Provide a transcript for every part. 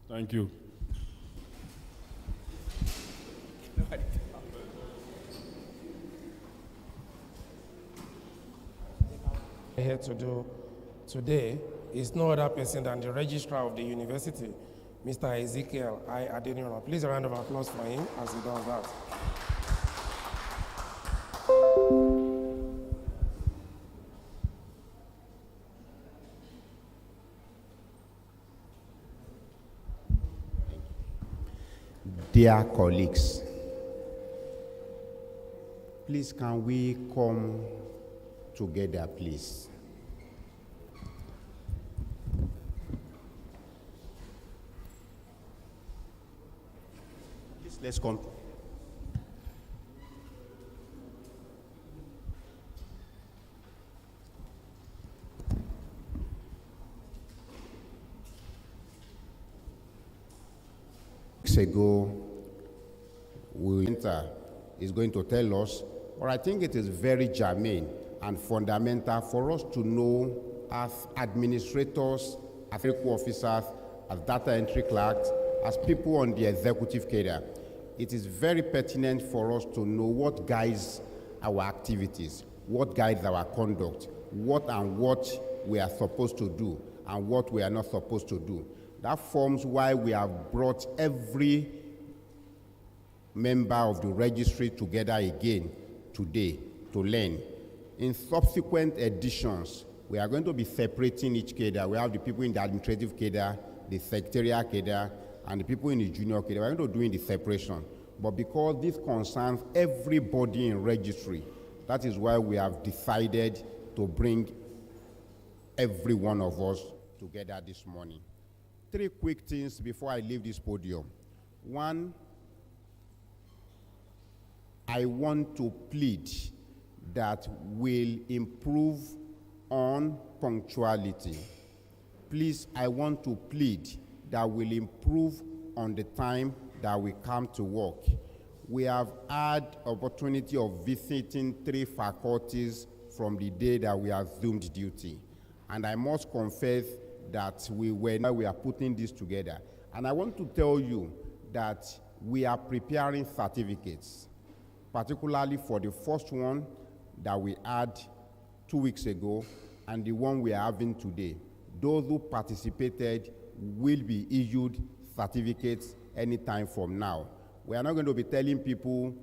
Thank you. Here to do today is no other person than the Registrar of the University, Mr. Ezekiel Adebajo. Please a round of applause for him as he does that. Dear colleagues, please can we come together, please? Please, let's come. Weeks ago, is going to tell us, but I think it is very germane and fundamental for us to know as administrators, as medical officers, as data entry clerks, as people on the executive cadre. It is very pertinent for us to know what guides our activities, what guides our conduct, what we are supposed to do and what we are not supposed to do. That forms why we have brought every member of the registry together again today to learn. In subsequent editions, we are going to be separating each cadre. We have the people in the administrative cadre, the secretarial cadre, and the people in the junior cadre. We're going to do in the separation. But because this concerns everybody in registry, that is why we have decided to bring every one of us together this morning. 3 quick things before I leave this podium. One, I want to plead that we'll improve on punctuality. Please, I want to plead that we'll improve on the time that we come to work. We have had opportunity of visiting 3 faculties from the day that we assumed duty. And I must confess that we are putting this together. And I want to tell you that we are preparing certificates, particularly for the first one that we had 2 weeks ago and the one we are having today. Those who participated will be issued certificates anytime from now. We are not going to be telling people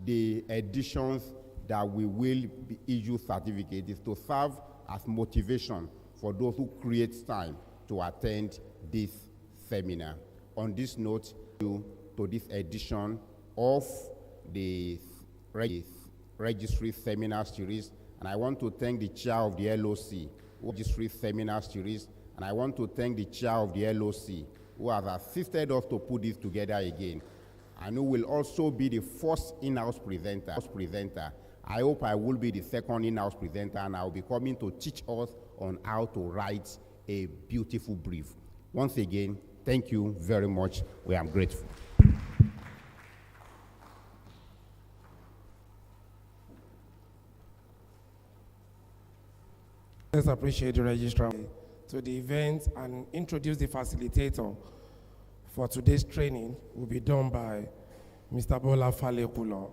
the editions that we will be issue certificates. It's to serve as motivation for those who create time to attend this seminar. On this note, to this edition of the Registry Seminar Series, and I want to thank the chair of the LOC, Registry Seminar Series, and I want to thank the chair of the LOC, who has assisted us to put this together again, and who will also be the first in-house presenter. I hope I will be the second in-house presenter, and I will be coming to teach us on how to write a beautiful brief. Once again, thank you very much. We are grateful. Let's appreciate the registrar to the event and introduce the facilitator for today's training will be done by Mr. Bola Falekulo.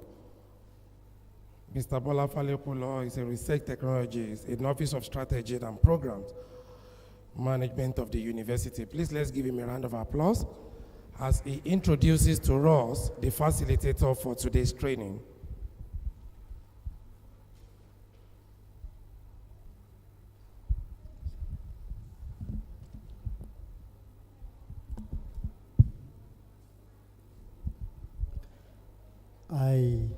Mr. Bola Falekulo is a research technologist in the Office of Strategy and Programs Management of the University. Please let's give him a round of applause as he introduces to us the facilitator for today's training. I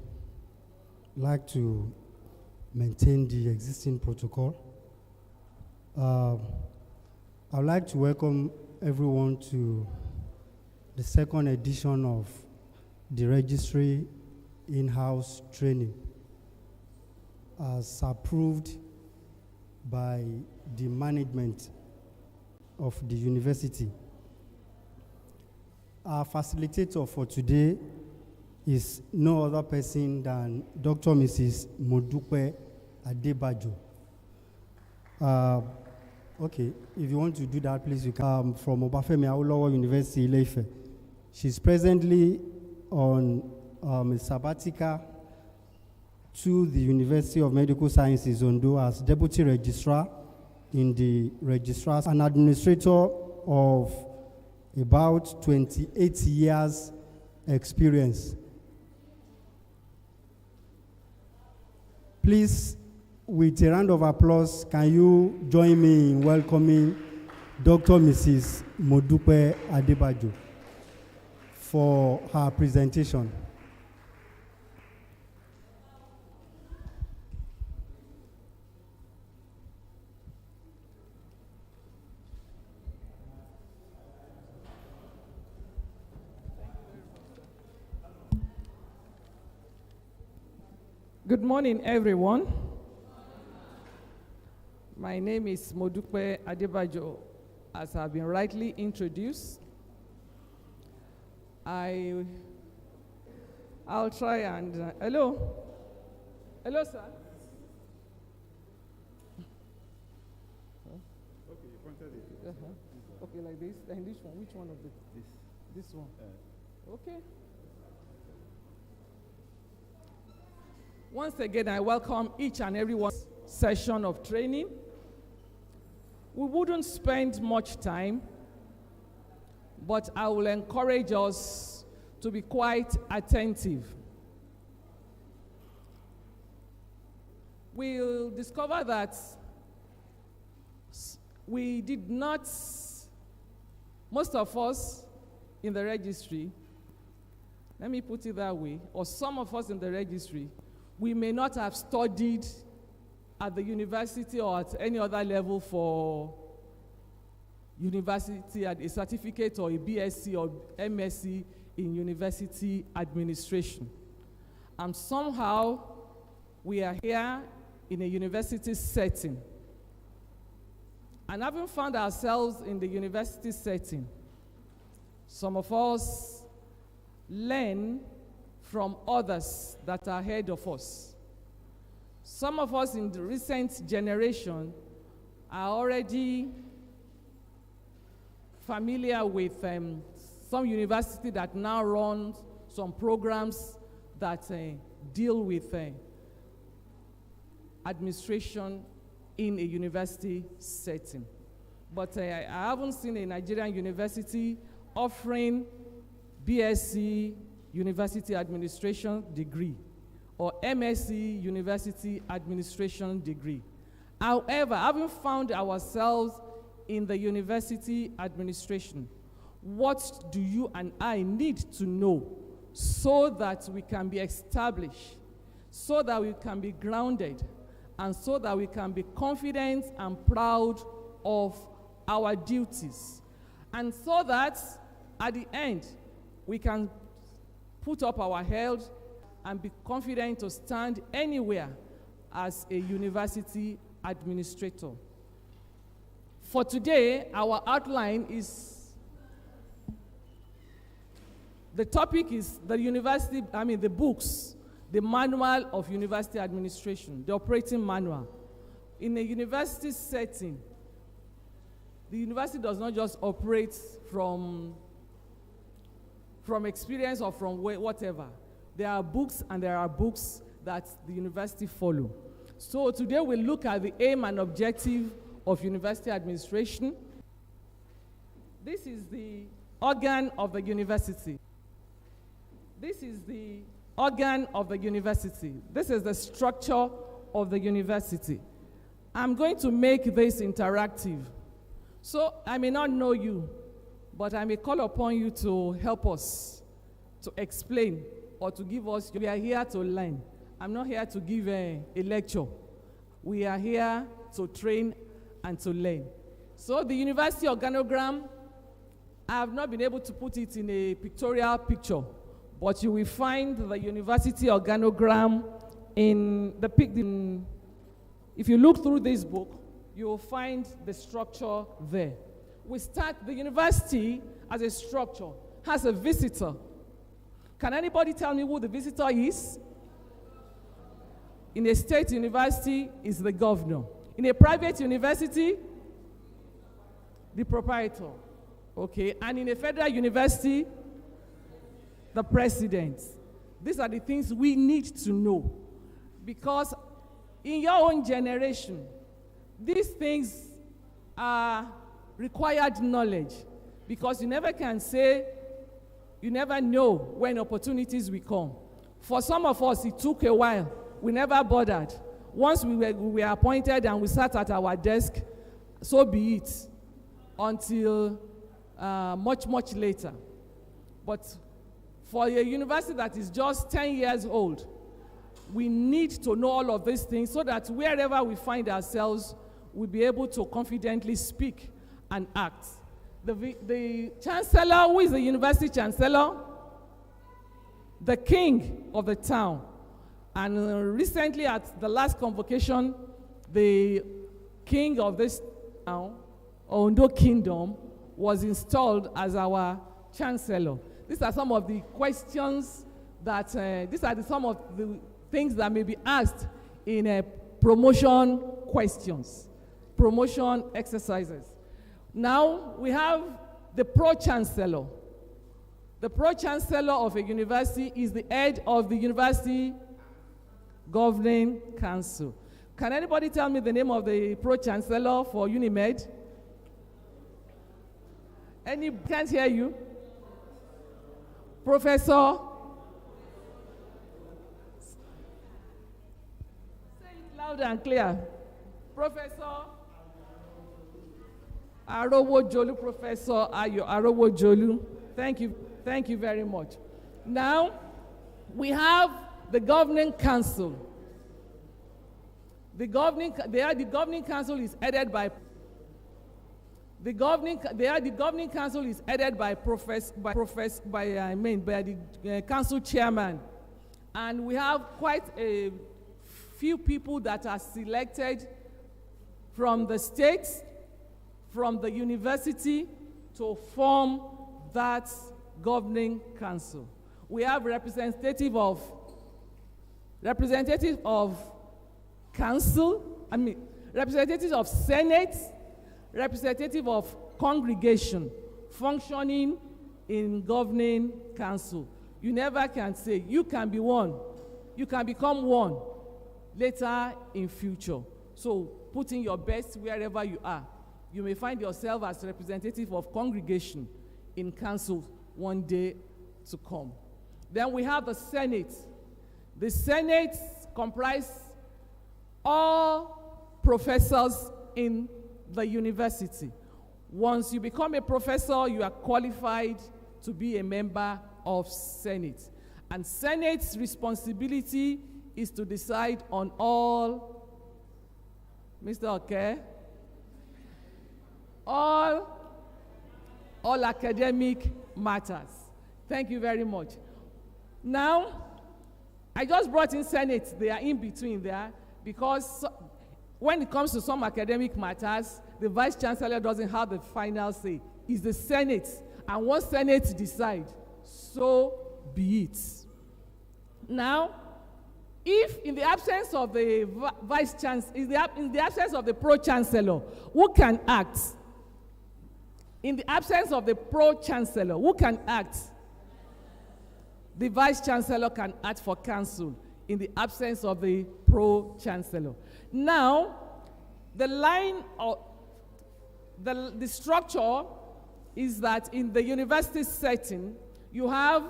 like to maintain the existing protocol. I'd like to welcome everyone to the second edition of the Registry in-house training as approved by the management of the university. Our facilitator for today is no other person than Dr. Mrs. Modupe Adebajo. Okay, if you want to do that, please, you can. From Obafemi Awolowo University, Ile-Ife. She's presently on a sabbatical to the University of Medical Sciences, Ondo, as Deputy Registrar in the Registrars, an administrator of about 28 years experience. Please, with a round of applause, can you join me in welcoming Dr. Mrs. Modupe Adebajo for her presentation. Good morning, everyone. My name is Modupe Adebajo, as I've been rightly introduced. I'll try and, hello? Hello, sir? Okay, you pointed it. Okay, like this, then this one, which one of the, this one? Okay. Once again, I welcome each and every one session of training. We wouldn't spend much time, but I will encourage us to be quite attentive. We'll discover that we did not, most of us in the registry, let me put it that way, or some of us in the registry, we may not have studied at the university or at any other level for university, at a certificate or a BSc or MSc in university administration. And somehow we are here in a university setting. And having found ourselves in the university setting, some of us learn from others that are ahead of us. Some of us in the recent generation are already familiar with some university that now runs some programs that deal with administration in a university setting. But I haven't seen a Nigerian university offering BSc University Administration degree or MSc University Administration degree. However, having found ourselves in the university administration, what do you and I need to know so that we can be established, so that we can be grounded, and so that we can be confident and proud of our duties, and so that at the end we can put up our head and be confident to stand anywhere as a university administrator. For today, our outline is, the topic is the university, the books, the manual of university administration, the operating manual. In a university setting, the university does not just operate from experience or from whatever. There are books and there are books that the university follow. So today we'll look at the aim and objective of university administration. This is the organ of the university. This is the organ of the university. This is the structure of the university. I'm going to make this interactive. So I may not know you, but I may call upon you to help us, to explain, or to give us. We are here to learn. I'm not here to give a lecture. We are here to train and to learn. So the university organogram, I have not been able to put it in a pictorial picture, but you will find the university organogram in the picture. If you look through this book, you will find the structure there. We start, the university as a structure has a visitor. Can anybody tell me who the visitor is? In a state university, is the governor. In a private university, the proprietor. Okay, and in a federal university, the president. These are the things we need to know. Because in your own generation, these things are required knowledge. Because you never can say, you never know when opportunities will come. For some of us, it took a while. We never bothered. Once we were appointed and we sat at our desk, so be it, until much, much later. But for a university that is just 10 years old, we need to know all of these things so that wherever we find ourselves, we'll be able to confidently speak and act. The chancellor, who is the university chancellor? The king of the town. And recently at the last convocation, the king of this town, Ondo Kingdom, was installed as our chancellor. These are some of the questions that, some of the things that may be asked in promotion questions, promotion exercises. Now we have the pro-chancellor. The pro-chancellor of a university is the head of the university governing council. Can anybody tell me the name of the pro-chancellor for Unimed? Can't hear you? Professor? Say it loud and clear. Professor Arowo Jolu, Professor Arowo Jolu. Thank you very much. Now, we have the governing council. The governing council is headed by the council chairman, and we have quite a few people that are selected from the states, from the university, to form that governing council. We have representative of council, representative of senate, representative of congregation functioning in governing council. You never can say, you can be one. You can become one later in future. So put in your best wherever you are. You may find yourself as representative of congregation in council one day to come. Then we have the Senate. The Senate comprises all professors in the university. Once you become a professor, you are qualified to be a member of Senate. And Senate's responsibility is to decide on all, Mr. Okay, all academic matters. Thank you very much. Now, I just brought in Senate. They are in between there because when it comes to some academic matters, the Vice Chancellor doesn't have the final say. It's the Senate. And once Senate decides, so be it. Now, if in the absence of the Vice Chancellor, in the absence of the Pro-Chancellor, who can act? In the absence of the Pro-Chancellor, who can act? The Vice Chancellor can act for council in the absence of the Pro-Chancellor. Now, the line of the structure is that in the university setting, you have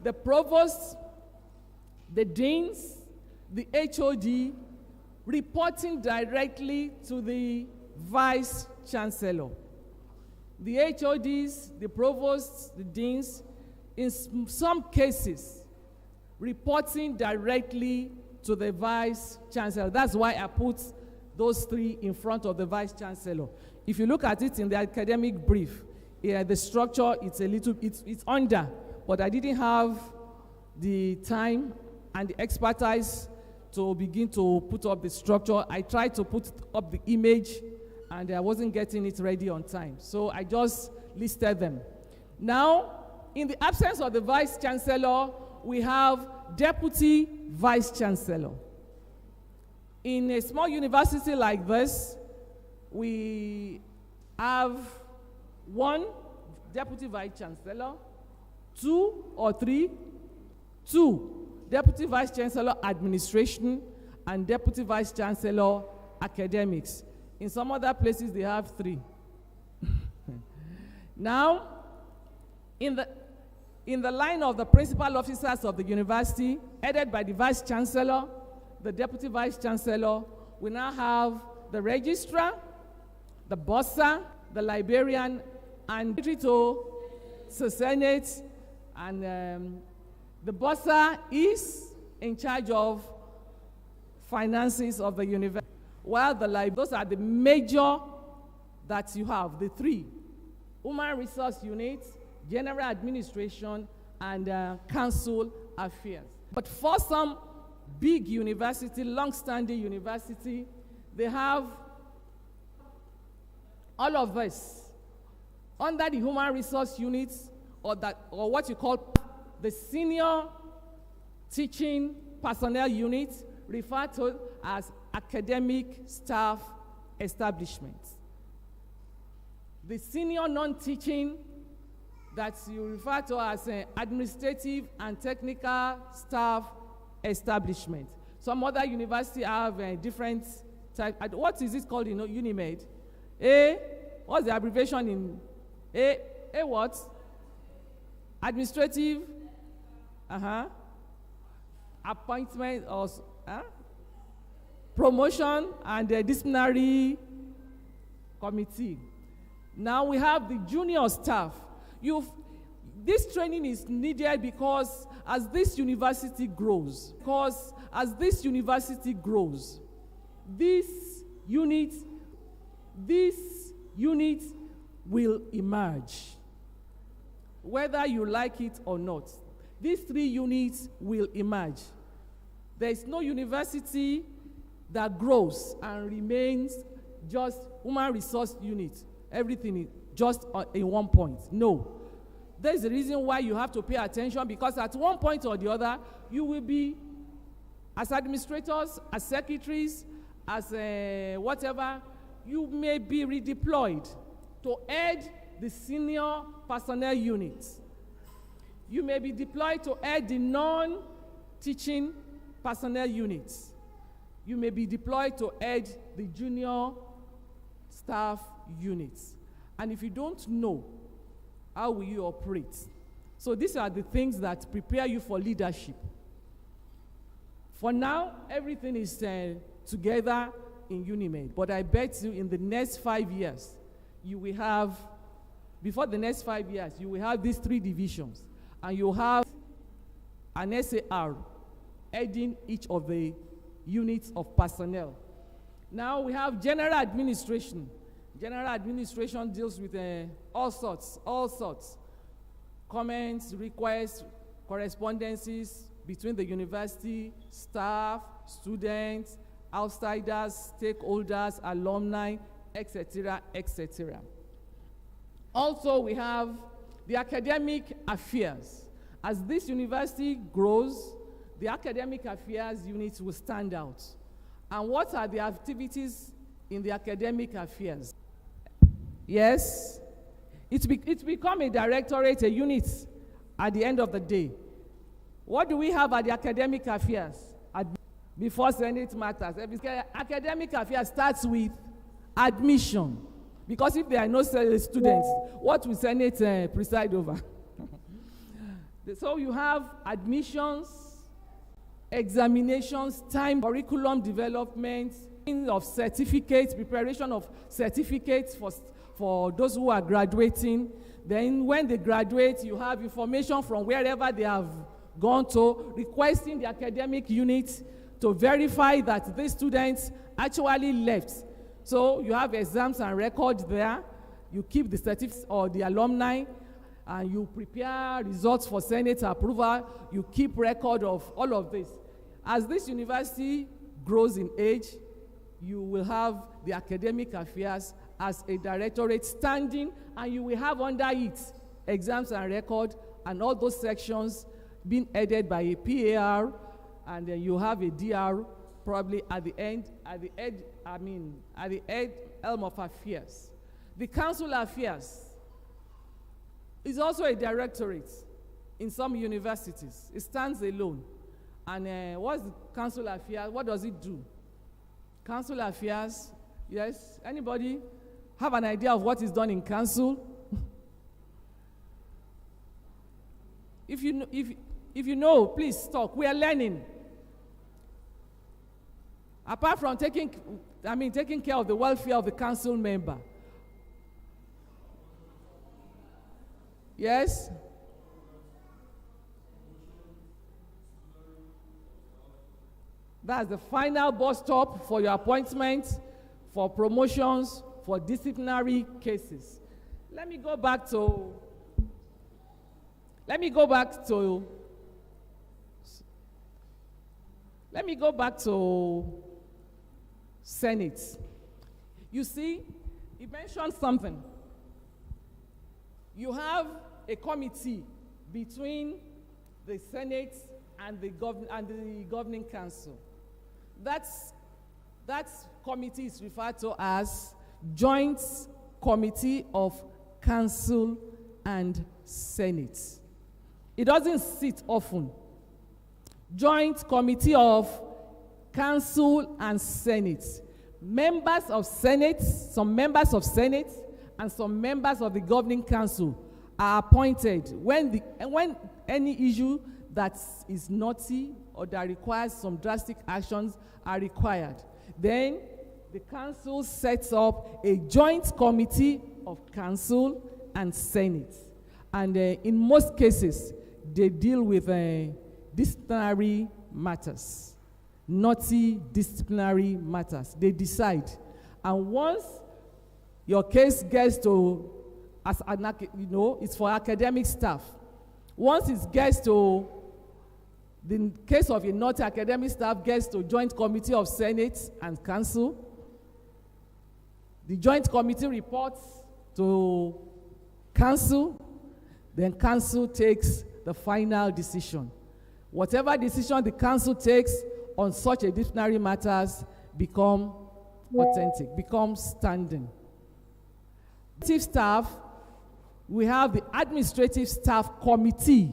the provost, the deans, the HOD reporting directly to the Vice Chancellor. The HODs, the provosts, the deans, in some cases, reporting directly to the Vice Chancellor. That's why I put those three in front of the Vice Chancellor. If you look at it in the academic brief, the structure, it's under, but I didn't have the time and the expertise to begin to put up the structure. I tried to put up the image, and I wasn't getting it ready on time. So I just listed them. Now, in the absence of the Vice Chancellor, we have Deputy Vice Chancellor. In a small university like this, we have 1, Deputy Vice Chancellor. 2 or 3, 2, Deputy Vice Chancellor Administration and Deputy Vice Chancellor Academics. In some other places, they have 3. Now, in the line of the principal officers of the university, headed by the Vice Chancellor, the Deputy Vice Chancellor, we now have the Registrar, the Bursar, the Librarian, and to Senate, and the Bursar is in charge of finances of the university, while those are the major that you have, the 3. Human Resource Unit, General Administration, and Council Affairs. But for some big university, long-standing university, they have all of this under the Human Resource Unit, or what you call the Senior Teaching Personnel Unit, referred to as Academic Staff Establishment. The Senior Non-Teaching, that you refer to as Administrative and Technical Staff Establishment. Some other universities have different types. What is it called in Unimed? What's the abbreviation in A what? Administrative, appointment or promotion, and the disciplinary committee. Now we have the junior staff. This training is needed because as this university grows, this unit will emerge. Whether you like it or not, these 3 units will emerge. There is no university that grows and remains just human resource unit. Everything is just in one point. No. There's the reason why you have to pay attention, because at one point or the other, you will be, as administrators, as secretaries, as whatever, you may be redeployed to head the senior personnel unit. You may be deployed to head the non-teaching personnel units. You may be deployed to head the junior staff units. And if you don't know, how will you operate? So these are the things that prepare you for leadership. For now, everything is together in Unimed. But I bet you in the next 5 years, you will have, before the next 5 years, you will have these 3 divisions. And you'll have an SAR heading each of the units of personnel. Now we have general administration. General administration deals with all sorts. Comments, requests, correspondences between the university, staff, students, outsiders, stakeholders, alumni, etc., etc. Also, we have the academic affairs. As this university grows, the academic affairs unit will stand out. And what are the activities in the academic affairs? Yes, it's become a directorate, a unit at the end of the day. What do we have at the academic affairs? Before Senate matters, academic affairs starts with admission. Because if there are no students, what will Senate preside over? So you have admissions, examinations, time, curriculum development, of certificates, preparation of certificates for those who are graduating. Then when they graduate, you have information from wherever they have gone to, requesting the academic unit to verify that these students actually left. So you have exams and records there. You keep the certificates or the alumni, and you prepare results for Senate approval. You keep record of all of this. As this university grows in age, you will have the academic affairs as a directorate standing, and you will have under it exams and record and all those sections being headed by a PAR, and then you have a DR probably at the helm of affairs. The council affairs It's also a directorate in some universities. It stands alone. And what's the council affairs? What does it do? Council affairs, yes? Anybody have an idea of what is done in council? If you know, please talk. We are learning. Apart from taking care of the welfare of the council member. Yes? That's the final bus stop for your appointment, for promotions, for disciplinary cases. Let me go back to Senate. You see, he mentioned something. You have a committee between the Senate and the governing council. That committee is referred to as Joint Committee of Council and Senate. It doesn't sit often. Joint Committee of Council and Senate. Members of Senate, some members of Senate, and some members of the governing council are appointed when any issue that is naughty or that requires some drastic actions are required. Then the council sets up a joint committee of council and Senate. And in most cases, they deal with disciplinary matters, naughty disciplinary matters. They decide. And once your case gets to, it's for academic staff. Once it gets to, the case of a naughty academic staff gets to Joint Committee of Senate and Council. The Joint Committee reports to Council, then Council takes the final decision. Whatever decision the Council takes on such a disciplinary matters become authentic, become standing. Administrative staff, we have the Administrative Staff Committee,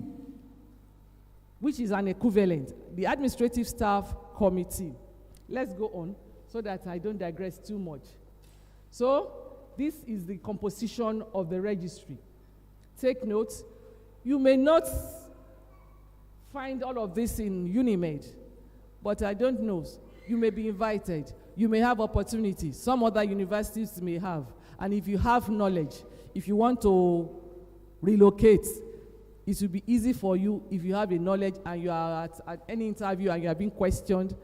which is an equivalent, the Administrative Staff Committee. Let's go on so that I don't digress too much. So, this is the composition of the registry. Take note, you may not find all of this in Unimed, but I don't know. You may be invited. You may have opportunity. Some other universities may have. And if you have knowledge, if you want to relocate, it will be easy for you if you have a knowledge and you are at any interview and you are being questioned,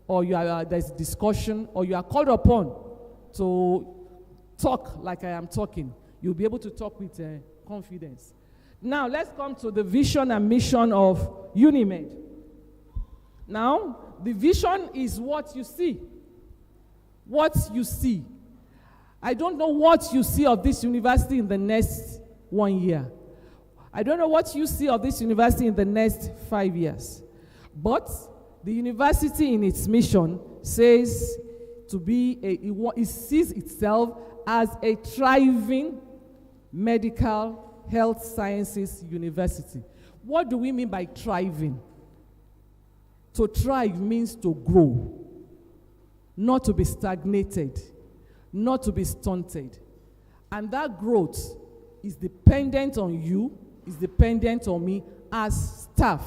or there's discussion, or you are called upon to talk like I am talking. You'll be able to talk with confidence. Now, let's come to the vision and mission of Unimed. Now, the vision is what you see. What you see. I don't know what you see of this university in the next 1 year. I don't know what you see of this university in the next 5 years. But the university in its mission says it sees itself as a thriving medical health sciences university. What do we mean by thriving? To thrive means to grow, not to be stagnated, not to be stunted. And that growth is dependent on you, is dependent on me as staff.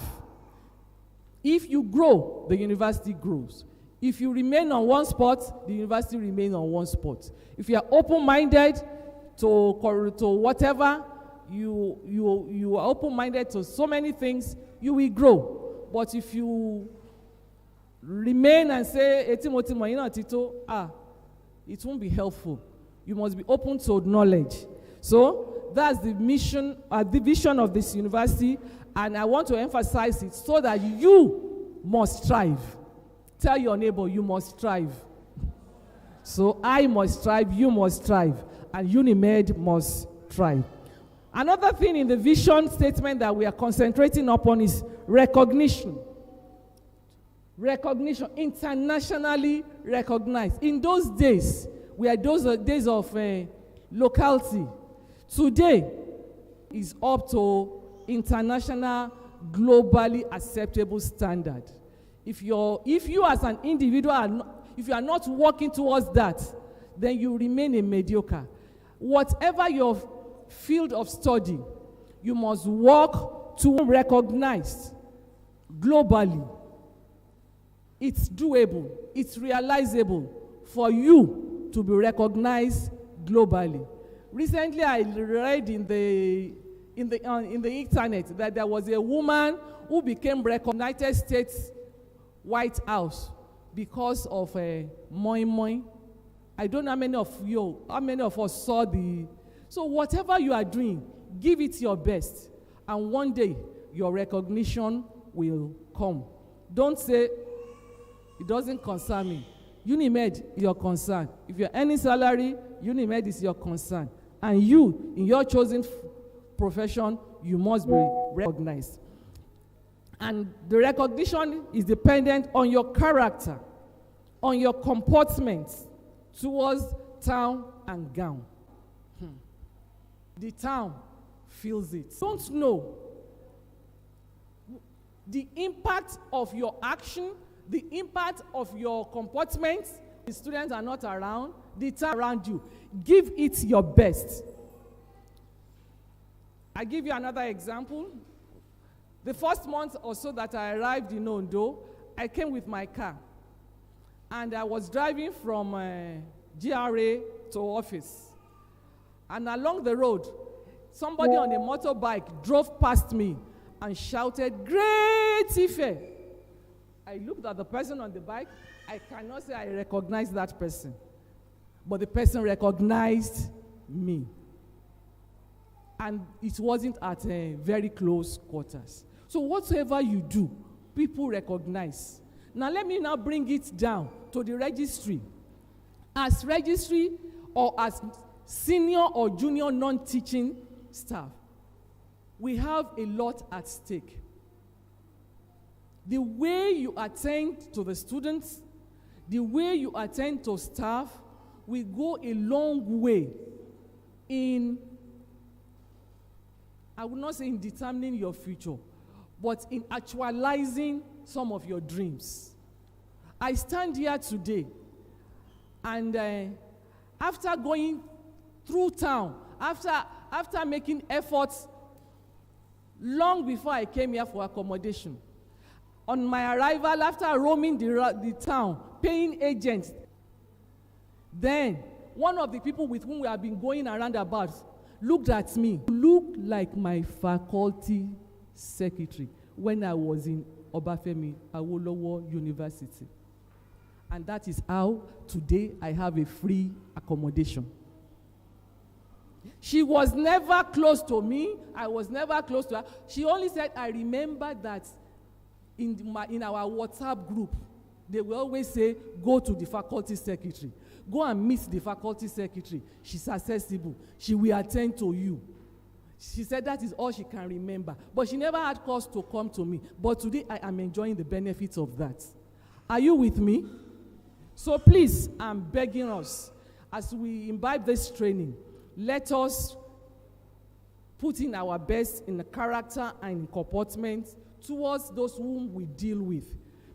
If you grow, the university grows. If you remain on one spot, the university remains on one spot. If you are open-minded to whatever, you are open-minded to so many things, you will grow. But if you remain and say, it won't be helpful. You must be open to knowledge. So that's the mission, the vision of this university, and I want to emphasize it so that you must strive. Tell your neighbor, you must strive. So I must strive, you must strive, and Unimed must strive. Another thing in the vision statement that we are concentrating upon is recognition. Recognition, internationally recognized. In those days, we had those days of locality. Today, is up to international, globally acceptable standard. If you as an individual, if you are not working towards that, then you remain a mediocre. Whatever your field of study, you must work to be recognized globally. It's doable, it's realizable for you to be recognized globally. Recently, I read in the internet that there was a woman who became recognized United States White House because of moi moi. I don't know how many of us saw the. So whatever you are doing, give it your best, and one day your recognition will come. Don't say it doesn't concern me. Unimed is your concern. If you're earning salary, Unimed is your concern. And you, in your chosen profession, you must be recognized. And the recognition is dependent on your character, on your comportment towards town and gown. The town feels it. Don't know the impact of your action, the impact of your comportment. The students are not around, the town around you. Give it your best. I give you another example. The first month or so that I arrived in Ondo, I came with my car. And I was driving from GRA to office. And along the road, somebody on a motorbike drove past me and shouted, "Great Ife!" I looked at the person on the bike. I cannot say I recognized that person. But the person recognized me. And it wasn't at very close quarters. So whatever you do, people recognize. Now let me now bring it down to the registry. As registry or as senior or junior non-teaching staff, we have a lot at stake. The way you attend to the students, the way you attend to staff will go a long way in, I would not say in determining your future, but in actualizing some of your dreams. I stand here today, and after going through town, after making efforts long before I came here for accommodation, on my arrival, after roaming the town, paying agents, then one of the people with whom we have been going around about looked at me, looked like my faculty secretary when I was in Obafemi Awolowo University. And that is how today I have a free accommodation. She was never close to me. I was never close to her. She only said, I remember that in our WhatsApp group, they will always say, go to the faculty secretary. Go and meet the faculty secretary. She's accessible. She will attend to you. She said that is all she can remember. But she never had cause to come to me. But today I am enjoying the benefits of that. Are you with me? So please, I'm begging us, as we imbibe this training, let us put in our best in the character and in comportment towards those whom we deal with,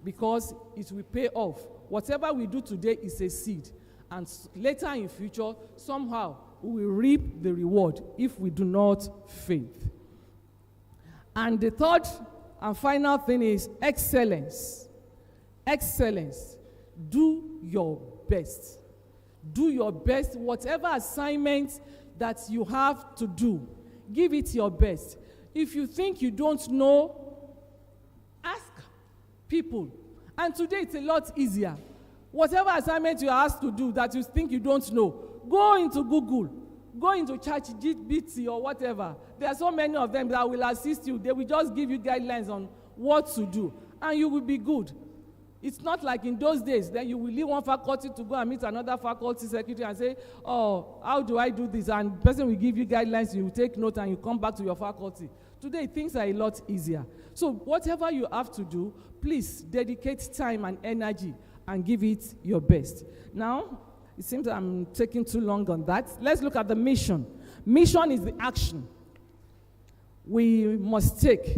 because it will pay off. Whatever we do today is a seed, and later in future, somehow, we will reap the reward if we do not fail. And the third and final thing is excellence. Excellence. Do your best. Do your best. Whatever assignment that you have to do, give it your best. If you think you don't know, ask people. And today it's a lot easier. Whatever assignment you are asked to do that you think you don't know, go into Google, go into ChatGPT or whatever. There are so many of them that will assist you. They will just give you guidelines on what to do, and you will be good. It's not like in those days, then you will leave one faculty to go and meet another faculty secretary and say, oh, how do I do this? And the person will give you guidelines, you will take note, and you come back to your faculty. Today, things are a lot easier. So whatever you have to do, please dedicate time and energy and give it your best. Now, it seems I'm taking too long on that. Let's look at the mission. Mission is the action. we must take.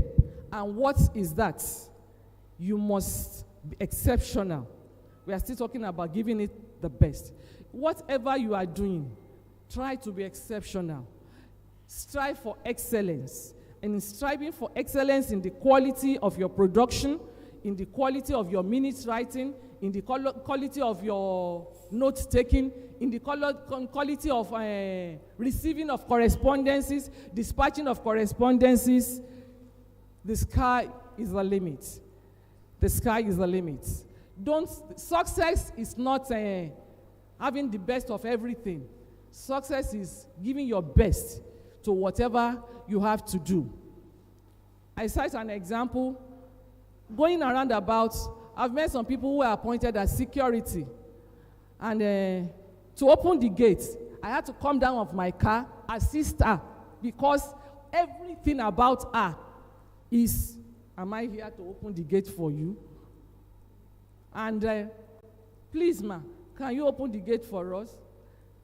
And what is that? You must be exceptional. We are still talking about giving it the best. Whatever you are doing, try to be exceptional. Strive for excellence. And in striving for excellence in the quality of your production, in the quality of your minutes writing, in the quality of your note taking, in the quality of receiving of correspondences, dispatching of correspondences, the sky is the limit. The sky is the limit. Success is not having the best of everything. Success is giving your best to whatever you have to do. I cite an example. Going around about, I've met some people who are appointed as security. And to open the gate, I had to come down of my car, assist her, because everything about her is, am I here to open the gate for you? And please, ma, can you open the gate for us?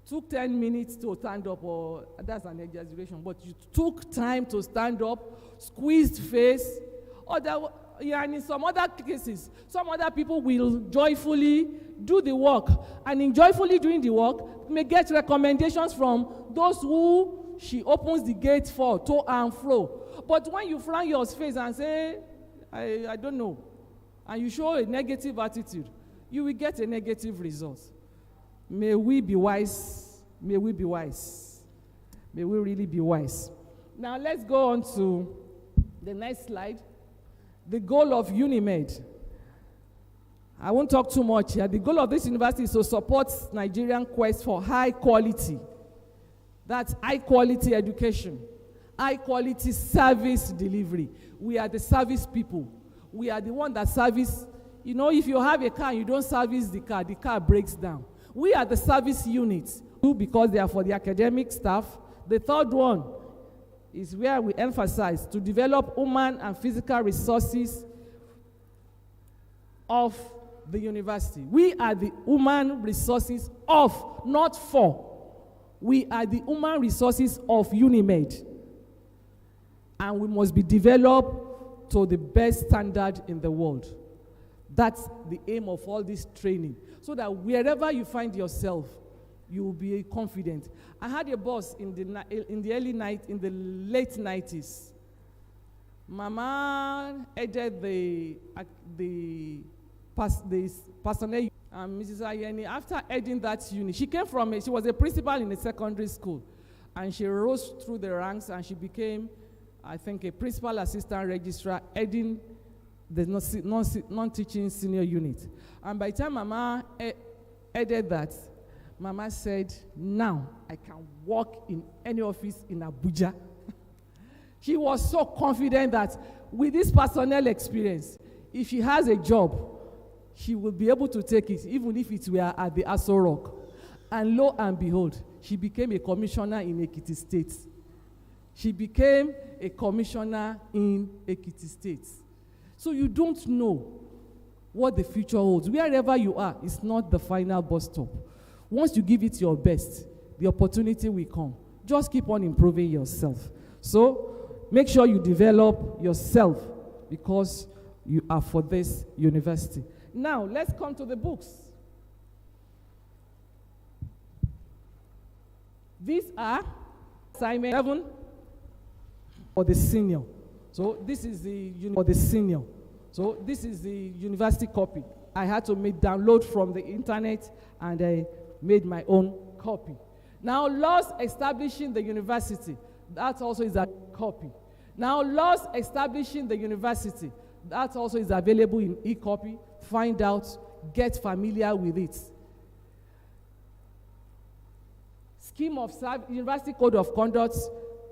Took 10 minutes to stand up, or that's an exaggeration, but you took time to stand up, squeezed face. And in some other cases, some other people will joyfully do the work, and in joyfully doing the work, may get recommendations from those who she opens the gate for, to and fro. But when you frown your face and say, I don't know, and you show a negative attitude, you will get a negative result. May we be wise. May we be wise. May we really be wise. Now let's go on to the next slide. The goal of Unimed. I won't talk too much here. The goal of this university is to support Nigerian quest for high quality. That's high quality education, high quality service delivery. We are the service people. We are the one that service. You know, if you have a car and you don't service the car breaks down. We are the service units, because they are for the academic staff. The third one is where we emphasize to develop human and physical resources of the university. We are the human resources of, not for. We are the human resources of Unimed. And we must be developed to the best standard in the world. That's the aim of all this training. So that wherever you find yourself, you will be confident. I had a boss in the late 90s. Mama headed the personnel, Mrs. Ayeni. After heading that unit, she was a principal in a secondary school, and she rose through the ranks, and she became, I think, a principal assistant registrar heading the non-teaching senior unit. And by the time Mama headed that, Mama said, now I can work in any office in Abuja. She was so confident that with this personnel experience, if she has a job, she will be able to take it, even if it were at the Aso Rock. And lo and behold, she became a commissioner in Ekiti State. She became a commissioner in Ekiti State. So you don't know what the future holds. Wherever you are, it's not the final bus stop. Once you give it your best, the opportunity will come. Just keep on improving yourself. So make sure you develop yourself, because you are for this university. Now, let's come to the books. These are assignment 7 for the senior. So this is the university copy. I had to download from the internet, and I made my own copy. Now, laws establishing the university, that also is a copy. Now, laws establishing the university, that also is available in e-copy. Find out, get familiar with it. Scheme of University Code of Conduct,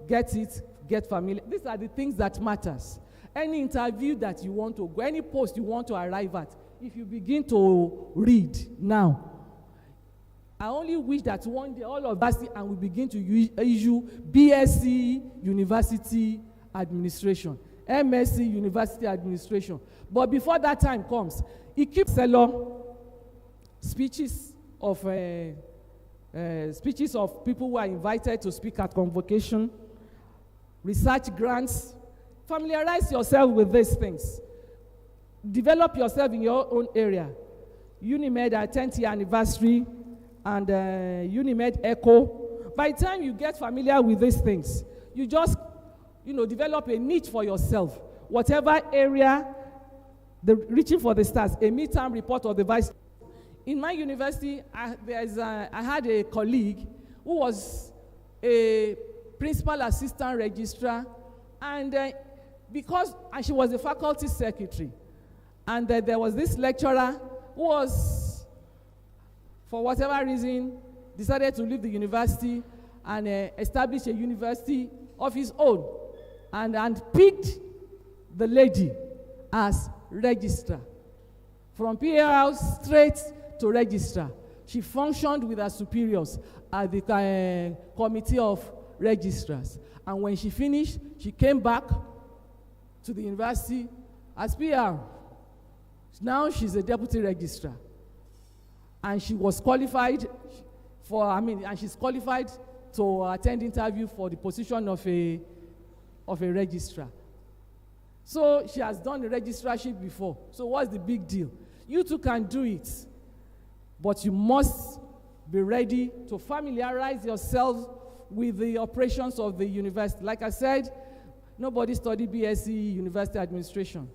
get it, get familiar. These are the things that matters. Any interview that you want to go, any post you want to arrive at, if you begin to read now, I only wish that one day all of us and we begin to issue BSc University Administration, MSc University Administration. But before that time comes, it keeps speeches of people who are invited to speak at convocation, research grants. Familiarize yourself with these things. Develop yourself in your own area. Unimed, our 10th year anniversary, and Unimed Echo. By the time you get familiar with these things, you just, develop a niche for yourself. Whatever area, reaching for the stars, a midterm report of the vice. In my university, I had a colleague who was a principal assistant registrar, and she was a faculty secretary. And there was this lecturer who was, for whatever reason, decided to leave the university and establish a university of his own, and picked the lady as registrar. From PA straight to registrar. She functioned with her superiors at the committee of registrars. And when she finished, she came back to the university as PR. Now she's a deputy registrar. And she was qualified and she's qualified to attend interview for the position of a registrar. So she has done the registrarship before. So what's the big deal? You too can do it. But you must be ready to familiarize yourself with the operations of the university. Like I said, nobody studied BSc University Administration.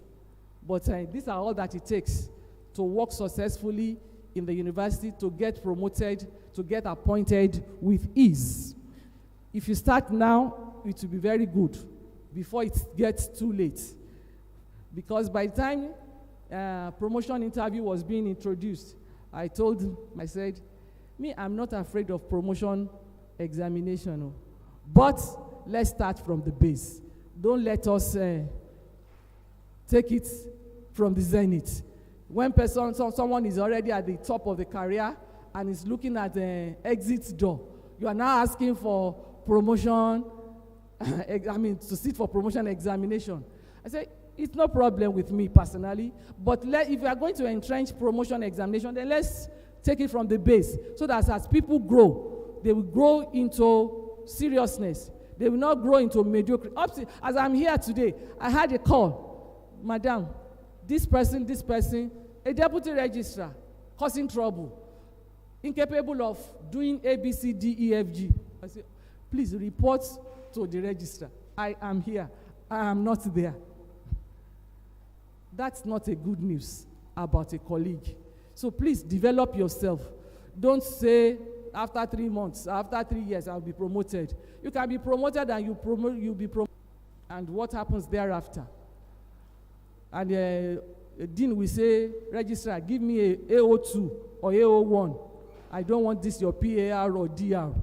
But these are all that it takes to work successfully in the university, to get promoted, to get appointed with ease. If you start now, it will be very good before it gets too late. Because by the time promotion interview was being introduced, I told him, I said, I'm not afraid of promotion examination. But let's start from the base. Don't let us take it from the zenith. When someone is already at the top of the career and is looking at the exit door, you are now asking for promotion, to sit for promotion examination. I say, it's no problem with me personally, but if you are going to entrench promotion examination, then let's take it from the base, so that as people grow, they will grow into seriousness. They will not grow into mediocrity. As I'm here today, I had a call. Madam, this person, a deputy registrar, causing trouble, incapable of doing A, B, C, D, E, F, G. I said, please report to the registrar. I am here. I am not there. That's not a good news about a colleague. So please develop yourself. Don't say, after 3 months, after 3 years, I'll be promoted. You can be promoted and you'll be promoted. And what happens thereafter? And a dean will say, registrar, give me a AO2 or AO1. I don't want this, your PAR or DR.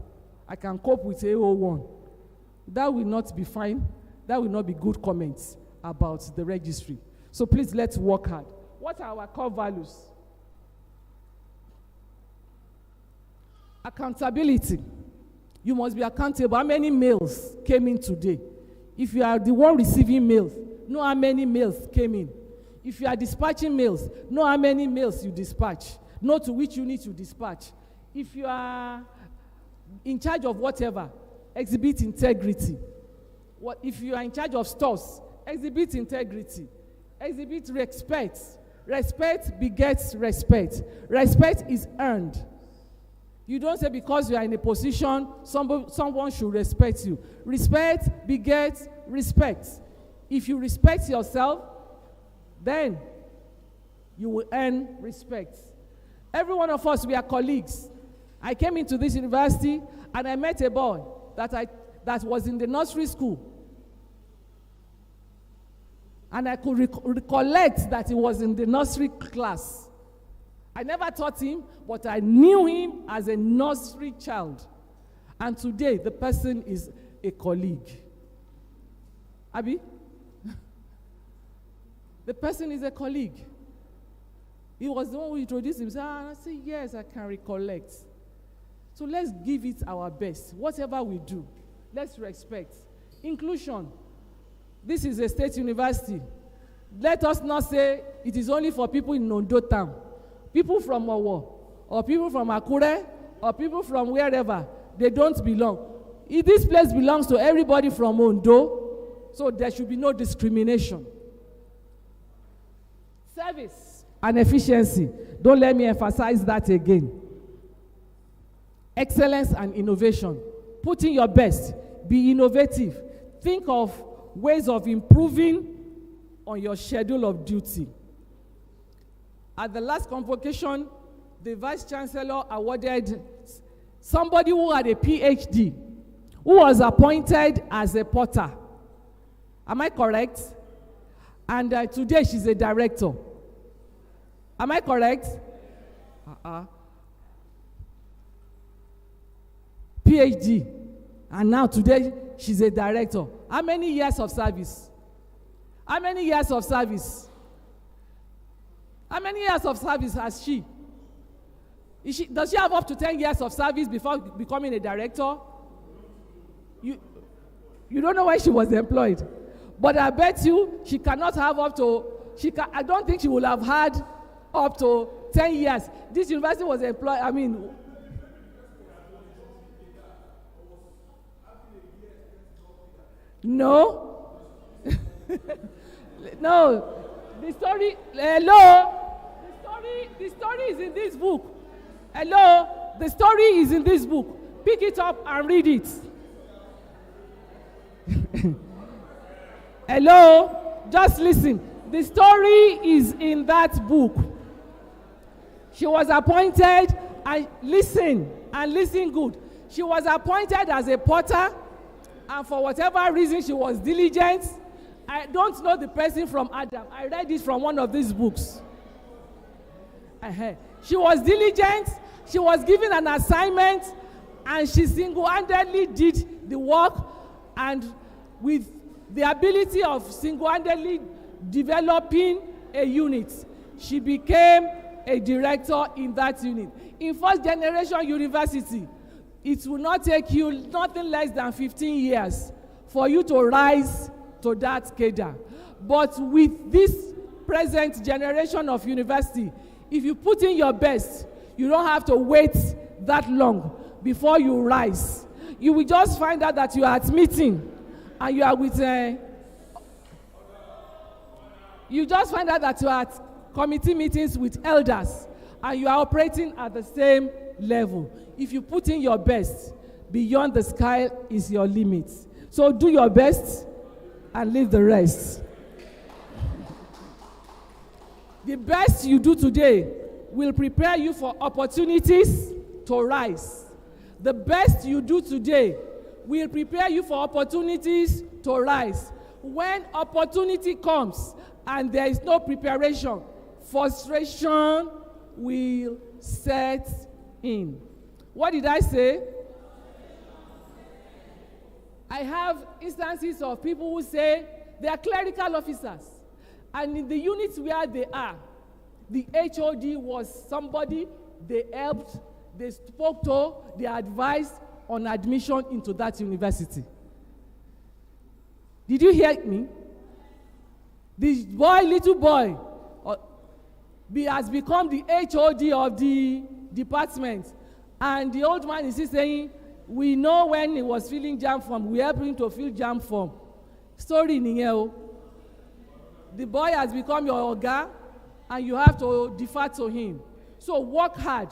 I can cope with AO1. That will not be fine. That will not be good comments about the registry. So please, let's work hard. What are our core values? Accountability. You must be accountable. How many mails came in today? If you are the one receiving mails, know how many mails came in. If you are dispatching mails, know how many mails you dispatch. Know to which unit you dispatch. If you are in charge of whatever, exhibit integrity. If you are in charge of stores, exhibit integrity. Exhibit respect. Respect begets respect. Respect is earned. You don't say because you are in a position, someone should respect you. Respect begets respect. If you respect yourself, then you will earn respect. Every one of us, we are colleagues. I came into this university and I met a boy that was in the nursery school. And I could recollect that he was in the nursery class. I never taught him, but I knew him as a nursery child. And today, the person is a colleague. Abi? The person is a colleague. He was the one who introduced himself. And I said, yes, I can recollect. So let's give it our best. Whatever we do, let's respect. Inclusion. This is a state university. Let us not say it is only for people in Ondo town. People from Owo, or people from Akure, or people from wherever, they don't belong. This place belongs to everybody from Ondo, so there should be no discrimination. Service and efficiency. Don't let me emphasize that again. Excellence and innovation. Put in your best. Be innovative. Think of ways of improving on your schedule of duty. At the last convocation, the Vice Chancellor awarded somebody who had a PhD, who was appointed as a porter. Am I correct? And today she's a director. Am I correct? PhD. And now today she's a director. How many years of service? How many years of service? How many years of service has she? Does she have up to 10 years of service before becoming a director? You don't know when she was employed. But I bet you she cannot have up to, I don't think she will have had up to 10 years. This university was employed, no. No. The story is in this book. Hello? The story is in this book. Pick it up and read it. Hello? Just listen. The story is in that book. She was appointed, and listen good. She was appointed as a porter, and for whatever reason she was diligent. I don't know the person from Adam. I read it from one of these books. She was diligent. She was given an assignment, and she single-handedly did the work, and with the ability of single-handedly developing a unit, she became a director in that unit. In first generation university, it will not take you nothing less than 15 years for you to rise to that cadre. But with this present generation of university, if you put in your best, you don't have to wait that long before you rise. You will just find out that you are at meeting and you are with you just find out that you are at committee meetings with elders and you are operating at the same level. If you put in your best, beyond the sky is your limit. So do your best and leave the rest. The best you do today will prepare you for opportunities to rise. The best you do today will prepare you for opportunities to rise. When opportunity comes and there is no preparation, frustration will set in. What did I say? I have instances of people who say they are clerical officers, and in the units where they are, the HOD was somebody they helped, they spoke to, they advised on admission into that university. Did you hear me? This boy, little boy, has become the HOD of the department, and the old man is still saying, we know when he was filling jam form, we helped him to fill jam form. Story nìyẹn. The boy has become your oga, and you have to defer to him. So work hard,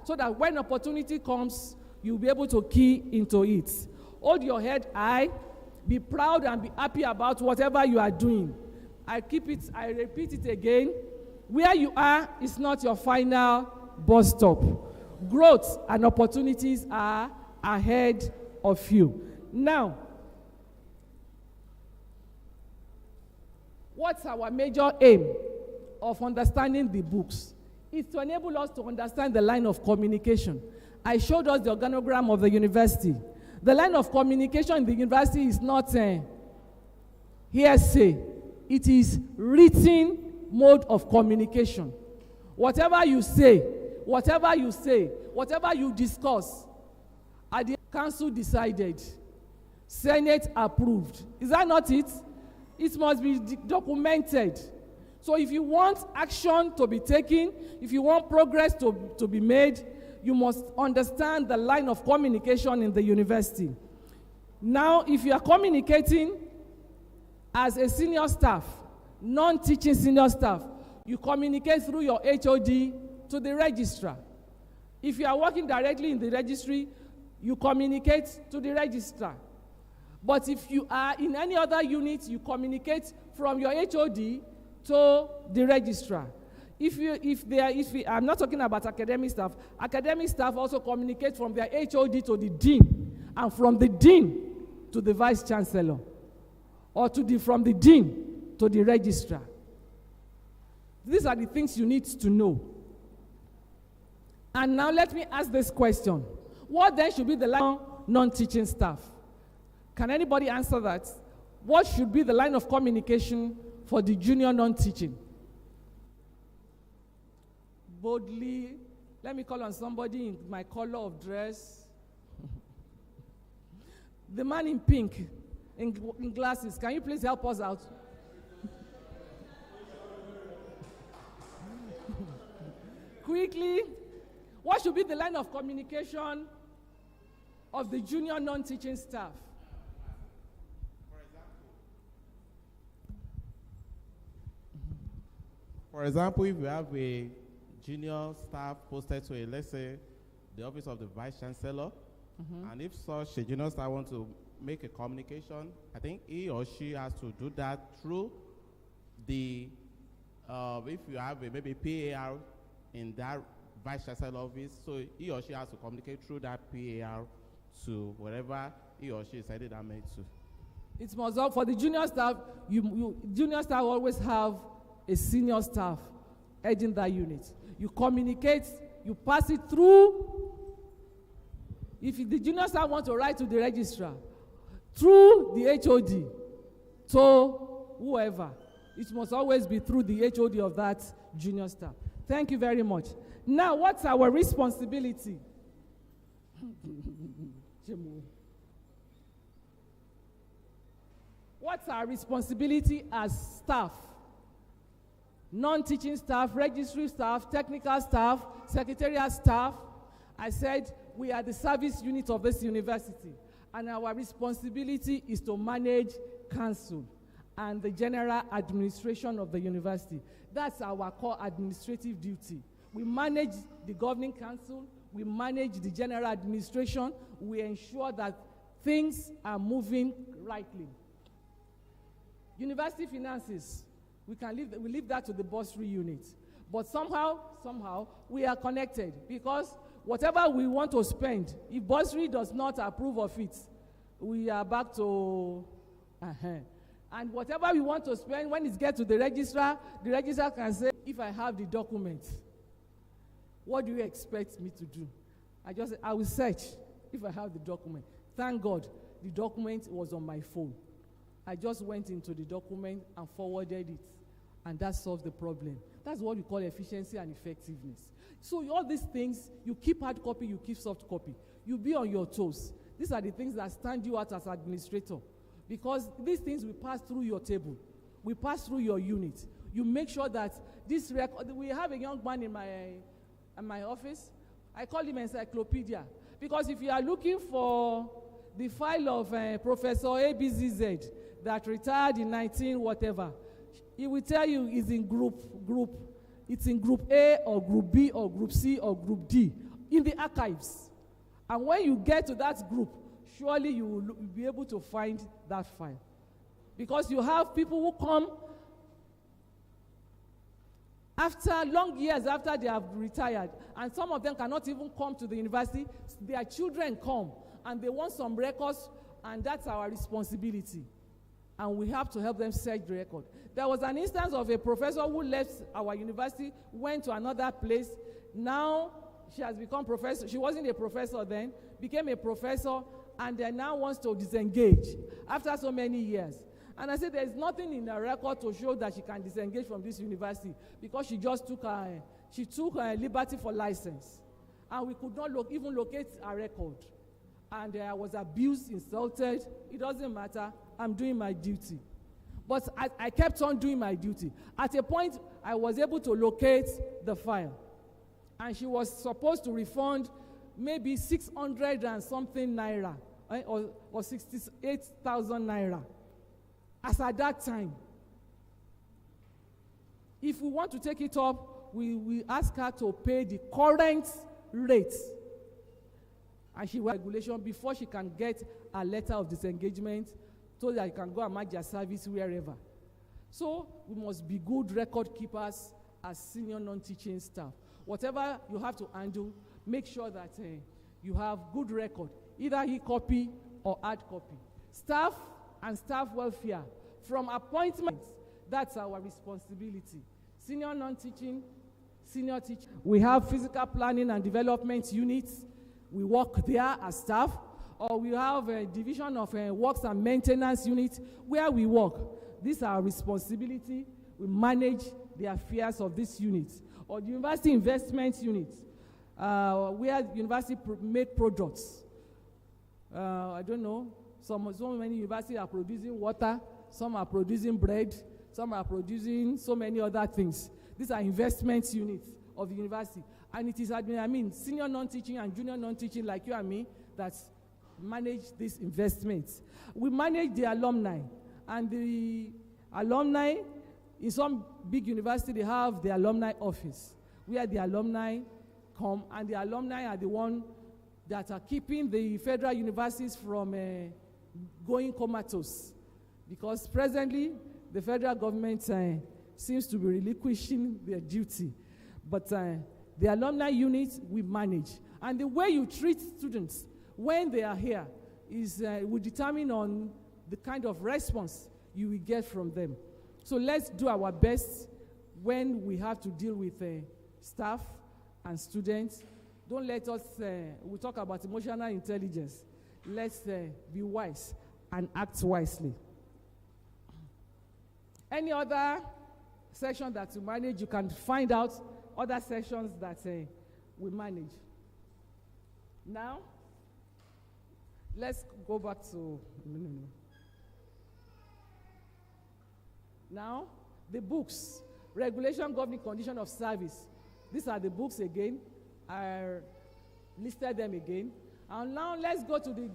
so that when opportunity comes, you'll be able to key into it. Hold your head high, be proud and be happy about whatever you are doing. I repeat it again. Where you are is not your final bus stop. Growth and opportunities are ahead of you. Now, what's our major aim of understanding the books? It's to enable us to understand the line of communication. I showed us the organogram of the university. The line of communication in the university is not hearsay. It is written mode of communication. Whatever you say, whatever you discuss, at the council decided, Senate approved. Is that not it? It must be documented. So if you want action to be taken, if you want progress to be made, you must understand the line of communication in the university. Now, if you are communicating as a senior staff, non-teaching senior staff, you communicate through your HOD to the registrar. If you are working directly in the registry, you communicate to the registrar. But if you are in any other unit, you communicate from your HOD to the registrar. I'm not talking about academic staff. Academic staff also communicate from their HOD to the dean, and from the dean to the vice chancellor, or from the dean to the registrar. These are the things you need to know. And now let me ask this question. What then should be the line of non-teaching staff? Can anybody answer that? What should be the line of communication for the junior non-teaching? Boldly, let me call on somebody in my color of dress. The man in pink, in glasses, can you please help us out? Quickly, what should be the line of communication of the junior non-teaching staff? For example, if you have a junior staff posted to let's say, the office of the vice chancellor, and if such a junior staff wants to make a communication, I think he or she has to do that through the, if you have maybe PAR in that vice chancellor office, so he or she has to communicate through that PAR to wherever he or she is sending that mail to. It must up for the junior staff. Junior staff always have a senior staff heading that unit. You communicate, you pass it through. If the junior staff wants to write to the registrar, through the HOD to whoever, it must always be through the HOD of that junior staff. Thank you very much. Now, what's our responsibility? What's our responsibility as staff? Non-teaching staff, registry staff, technical staff, secretarial staff. I said we are the service unit of this university, and our responsibility is to manage council and the general administration of the university. That's our core administrative duty. We manage the governing council, we manage the general administration, we ensure that things are moving rightly. University finances, we leave that to the bursary unit. But somehow, we are connected, because whatever we want to spend, if bursary does not approve of it, we are back to, And whatever we want to spend, when it gets to the registrar can say, if I have the document, what do you expect me to do? I will search if I have the document. Thank God, the document was on my phone. I just went into the document and forwarded it, and that solved the problem. That's what we call efficiency and effectiveness. So all these things, you keep hard copy, you keep soft copy. You be on your toes. These are the things that stand you out as administrator, because these things will pass through your table, we pass through your unit. You make sure that this record, we have a young man in my office, I call him encyclopedia, because if you are looking for the file of Professor ABZZ that retired in 19 whatever, he will tell you it's in it's in group A or group B or group C or group D in the archives. And when you get to that group, surely you will be able to find that file. Because you have people who come after long years after they have retired, and some of them cannot even come to the university. Their children come and they want some records, and that's our responsibility. And we have to help them search the record. There was an instance of a professor who left our university, went to another place. Now she has become professor. She wasn't a professor then, became a professor, and then now wants to disengage after so many years. And I said, there's nothing in her record to show that she can disengage from this university, because she just took her liberty for license. And we could not even locate her record. And I was abused, insulted. It doesn't matter. I'm doing my duty. But I kept on doing my duty. At a point, I was able to locate the file. and she was supposed to refund maybe 600 and something naira, or 68,000 naira, as at that time. If we want to take it up, we ask her to pay the current rate, and she will regulation before she can get a letter of disengagement so that you can go and match your service wherever. So we must be good record keepers as senior non-teaching staff. Whatever you have to handle, make sure that you have good record, either e-copy or hard copy. Staff and staff welfare, from appointment, that's our responsibility. Senior non-teaching, senior teaching. We have physical planning and development units. We work there as staff, or we have a division of works and maintenance unit where we work. This is our responsibility. We manage the affairs of this unit. Or the university investment unit, where the university make products. I don't know, so many universities are producing water, some are producing bread, some are producing so many other things. These are investment units of the university. And it is, senior non-teaching and junior non-teaching like you and me that manage these investments. We manage the alumni. And the alumni, in some big university, they have the alumni office, where the alumni come, and the alumni are the ones that are keeping the federal universities from going comatose. Because presently, the federal government seems to be relinquishing their duty. But the alumni unit, we manage. And the way you treat students when they are here is will determine on the kind of response you will get from them. So let's do our best when we have to deal with staff and students. Don't let us, we talk about emotional intelligence. Let's be wise and act wisely. Any other section that you manage, you can find out other sections that we manage. Now, let's go back to, Now, the books, regulation governing condition of service. These are the books again. I listed them again. And now let's go to the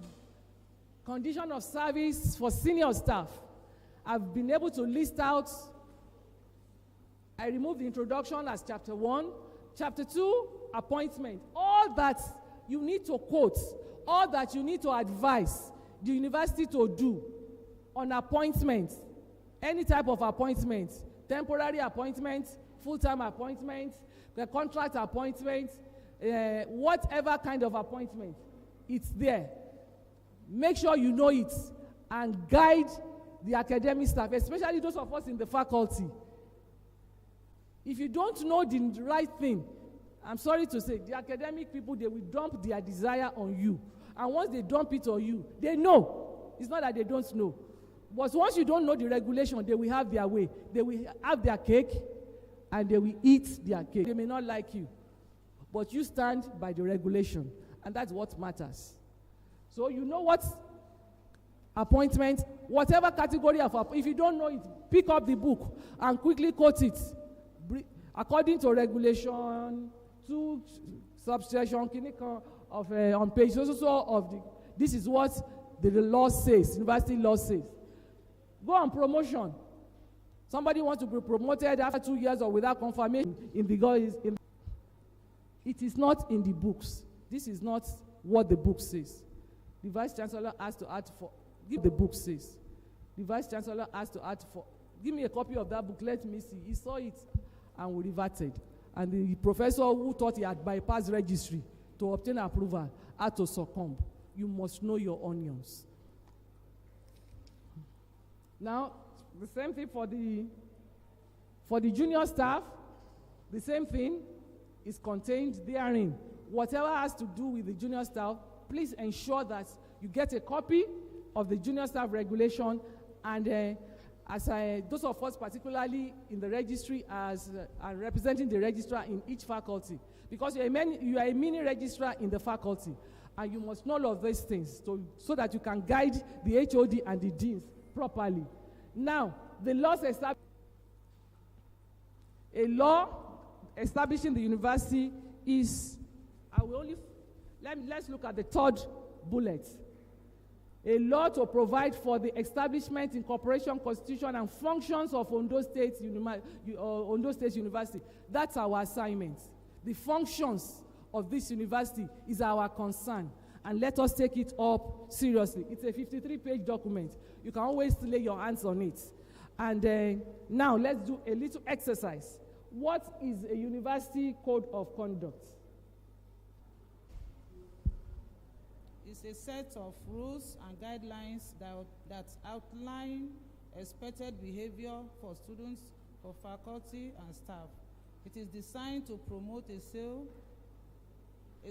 condition of service for senior staff. I've been able to list out, I removed the introduction as chapter 1. Chapter 2, appointment. All that you need to quote, all that you need to advise the university to do on appointment, any type of appointment, temporary appointment, full-time appointment, the contract appointment, whatever kind of appointment, it's there. Make sure you know it and guide the academic staff, especially those of us in the faculty. If you don't know the right thing, I'm sorry to say, the academic people, they will dump their desire on you. And once they dump it on you, they know. It's not that they don't know. But once you don't know the regulation, they will have their way. They will have their cake, and they will eat their cake. They may not like you, but you stand by the regulation, and that's what matters. So you know what appointment, whatever category of if you don't know it, pick up the book and quickly quote it. According to regulation 2, subsection of on page so of the, this is what the law says, university law says. Go on promotion. Somebody wants to be promoted after 2 years or without confirmation it is not in the books. This is not what the book says. The Vice Chancellor has to add for, give the book says. The Vice Chancellor has to add for, give me a copy of that book, let me see. He saw it and we reverted. And the professor who thought he had bypassed registry to obtain approval had to succumb. You must know your onions. Now, the same thing for the junior staff, the same thing is contained therein. Whatever has to do with the junior staff, please ensure that you get a copy of the junior staff regulation, and those of us particularly in the registry as representing the registrar in each faculty, because you are a mini registrar in the faculty, and you must know all of these things so that you can guide the HOD and the deans properly. Now, the laws establish a law establishing the university is, let's look at the third bullet. A law to provide for the establishment, incorporation, constitution, and functions of Ondo State University. That's our assignment. The functions of this university is our concern, and let us take it up seriously. It's a 53-page document. You can always lay your hands on it. And now let's do a little exercise. What is a university code of conduct? It's a set of rules and guidelines that outline expected behavior for students, for faculty, and staff. It is designed to promote a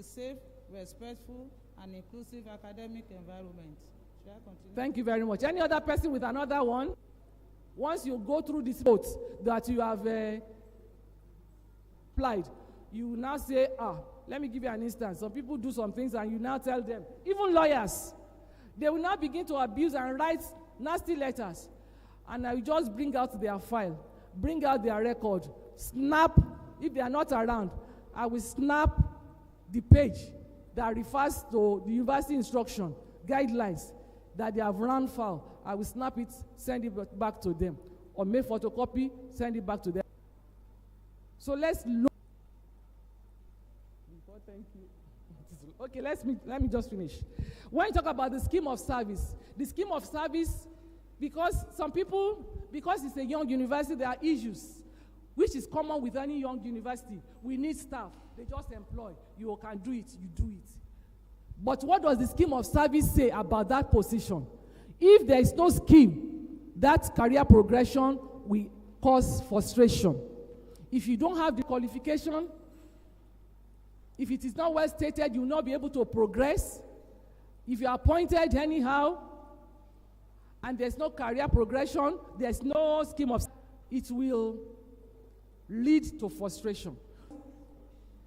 safe, respectful, and inclusive academic environment. Shall I continue? Thank you very much. Any other person with another one? Once you go through this note that you have applied, you will now say, let me give you an instance. Some people do some things and you now tell them, even lawyers, they will now begin to abuse and write nasty letters. And I will just bring out their file, bring out their record, snap, if they are not around, I will snap the page that refers to the university instruction, guidelines that they have run foul. I will snap it, send it back to them. Or make photocopy, send it back to them. So let's look. Thank you. Okay, let me just finish. When you talk about the scheme of service, because some people, because it's a young university, there are issues, which is common with any young university. We need staff. They just employ. You can do it, you do it. But what does the scheme of service say about that position? If there is no scheme, that career progression will cause frustration. If you don't have the qualification, if it is not well stated, you will not be able to progress. If you are appointed anyhow, and there's no career progression, there's no scheme of, it will lead to frustration.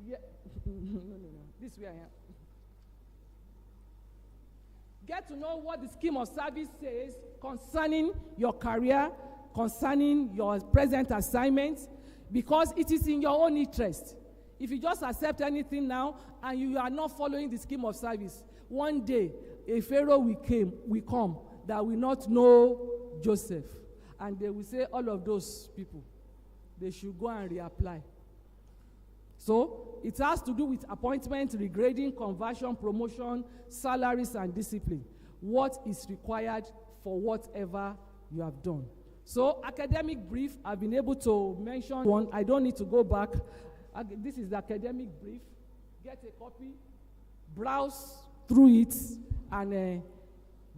Yeah. No. This way I am. Get to know what the scheme of service says concerning your career, concerning your present assignment, because it is in your own interest. If you just accept anything now and you are not following the scheme of service, one day a Pharaoh will come that will not know Joseph. And they will say, all of those people, they should go and reapply. So it has to do with appointment, regrading, conversion, promotion, salaries, and discipline. What is required for whatever you have done. So academic brief, I've been able to mention one. I don't need to go back. This is the academic brief. Get a copy, browse through it, and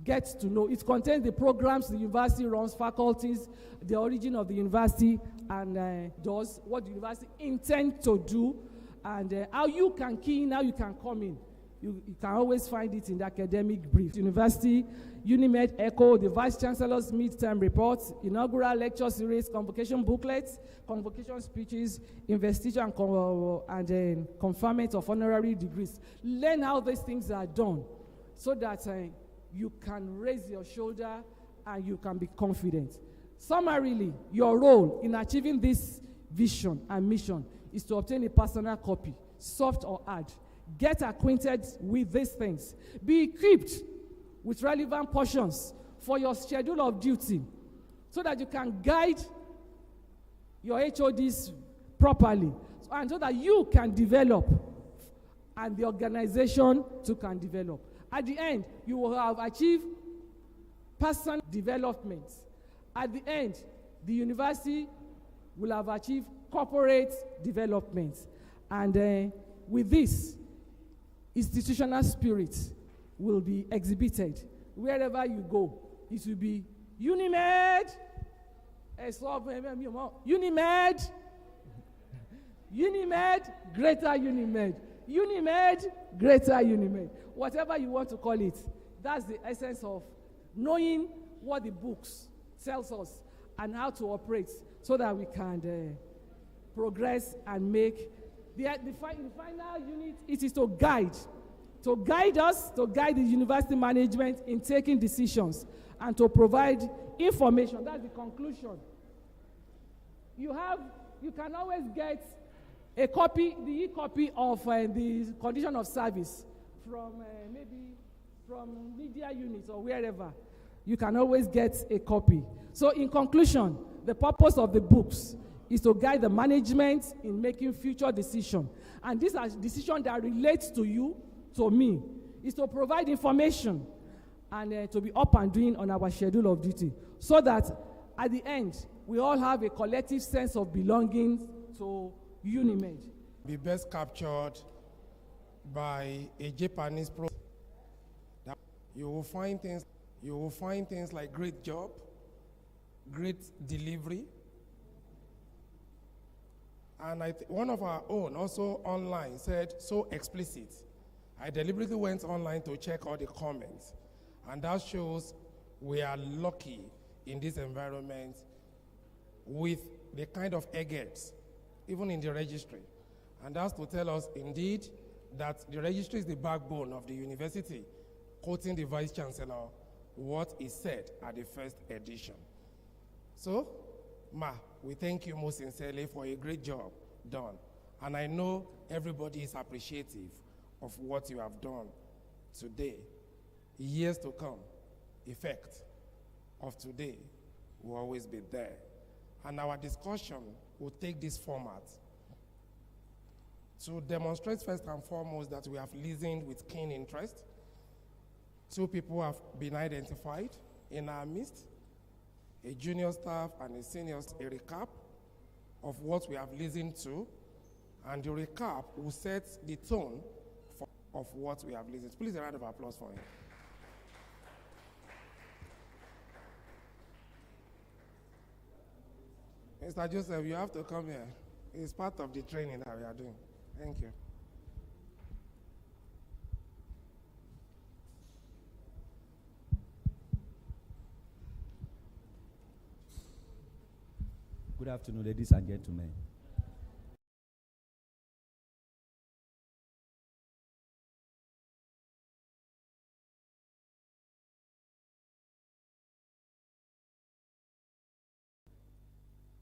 get to know. It contains the programs the university runs, faculties, the origin of the university, and does what the university intends to do, and how you can key in, how you can come in. You can always find it in the academic brief. University, Unimed Echo, the Vice Chancellor's midterm reports, inaugural lecture series, convocation booklets, convocation speeches, investigation and conferment of honorary degrees. Learn how these things are done so that you can raise your shoulder and you can be confident. Summarily, your role in achieving this vision and mission is to obtain a personal copy, soft or hard. Get acquainted with these things. Be equipped with relevant portions for your schedule of duty so that you can guide your HODs properly and so that you can develop and the organization too can develop. At the end, you will have achieved personal development. At the end, the university will have achieved corporate development. And with this, institutional spirit will be exhibited wherever you go. It will be Unimed, Unimed, Unimed, greater Unimed, Unimed, greater Unimed. Whatever you want to call it, that's the essence of knowing what the books tells us and how to operate so that we can progress and make the final unit. It is to guide us, to guide the university management in taking decisions and to provide information. That's the conclusion. You can always get a copy, the e-copy of the condition of service from maybe from media units or wherever, you can always get a copy. So in conclusion, the purpose of the books is to guide the management in making future decisions. And these are decisions that relate to you, to me, is to provide information and to be up and doing on our schedule of duty, so that at the end, we all have a collective sense of belonging to Unimed. Be best captured by a Japanese pro. You will find things like great job, great delivery, and one of our own also online said so explicit. I deliberately went online to check all the comments, and that shows we are lucky in this environment with the kind of eggheads, even in the registry. And that's to tell us indeed that the registry is the backbone of the university, quoting the Vice Chancellor, what he said at the first edition. So, Ma, we thank you most sincerely for a great job done. And I know everybody is appreciative of what you have done today. Years to come, effect of today will always be there. And our discussion will take this format to demonstrate first and foremost that we have listened with keen interest. 2 people have been identified in our midst, a junior staff and a senior staff. A recap of what we have listened to, and the recap will set the tone of what we have listened to. Please, a round of applause for him. Mr. Joseph, you have to come here. It's part of the training that we are doing. Thank you. Good afternoon, ladies and gentlemen.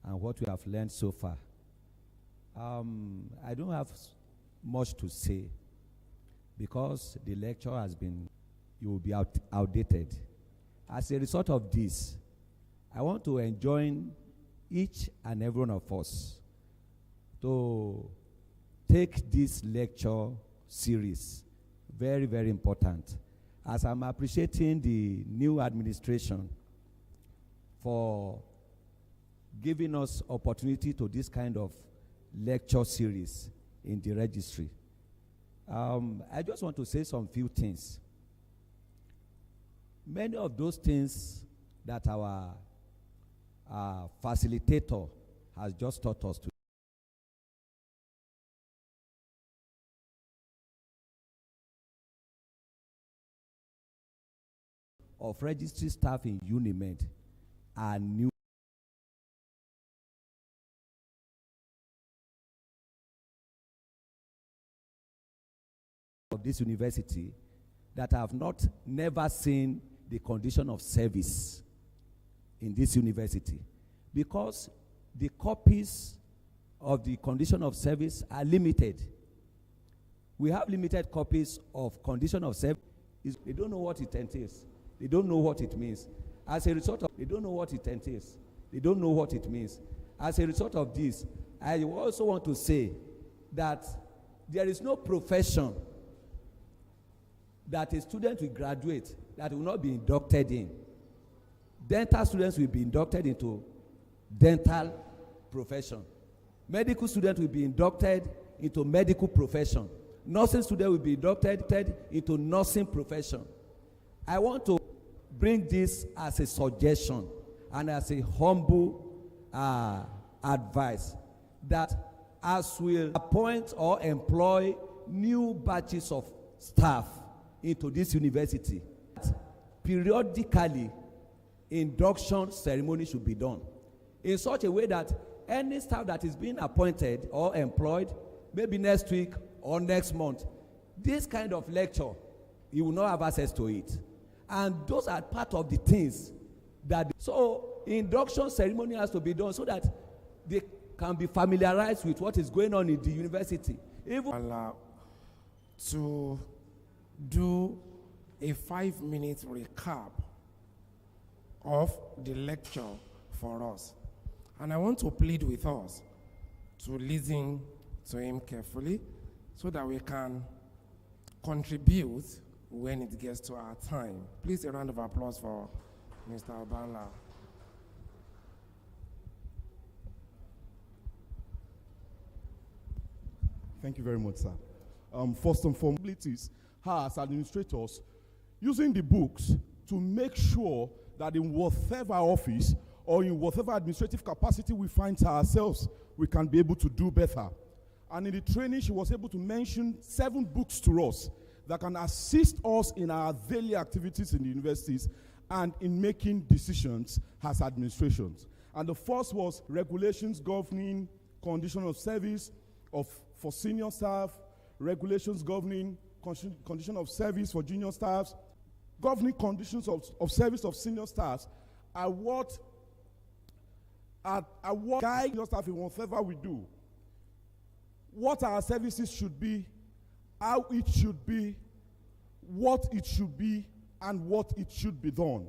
And what we have learned so far. I don't have much to say because the lecture has been, you will be outdated. As a result of this, I want to enjoin each and every one of us to take this lecture series very, very important. As I'm appreciating the new administration for giving us opportunity to this kind of lecture series in the registry. I just want to say some few things. Many of those things that our facilitator has just taught us to of registry staff in Unimed are new of this university that have never seen the condition of service in this university, because the copies of the condition of service are limited. We have limited copies of condition of service. They don't know what it entails. They don't know what it means. As a result of, they don't know what it entails. They don't know what it means. As a result of this, I also want to say that there is no profession that a student will graduate that will not be inducted in. Dental students will be inducted into dental profession. Medical students will be inducted into medical profession. Nursing students will be inducted into nursing profession. I want to bring this as a suggestion and as a humble advice that as we appoint or employ new batches of staff into this university, periodically induction ceremony should be done in such a way that any staff that is being appointed or employed, maybe next week or next month, this kind of lecture, you will not have access to it. And those are part of the things that, so induction ceremony has to be done so that the can be familiarized with what is going on in the university. Even to do a 5-minute recap of the lecture for us. And I want to plead with us to listen to him carefully so that we can contribute when it gets to our time. Please, a round of applause for Mr. Obanla. Thank you very much, sir. First and foremost, as administrators, using the books to make sure that in whatever office or in whatever administrative capacity we find ourselves, we can be able to do better. And in the training, she was able to mention 7 books to us that can assist us in our daily activities in the universities and in making decisions as administrations. And the first was regulations governing condition of service for senior staff, regulations governing condition of service for junior staffs, governing conditions of service of senior staffs are what guide senior staff in whatever we do. What our services should be, how it should be, what it should be, and what it should be done.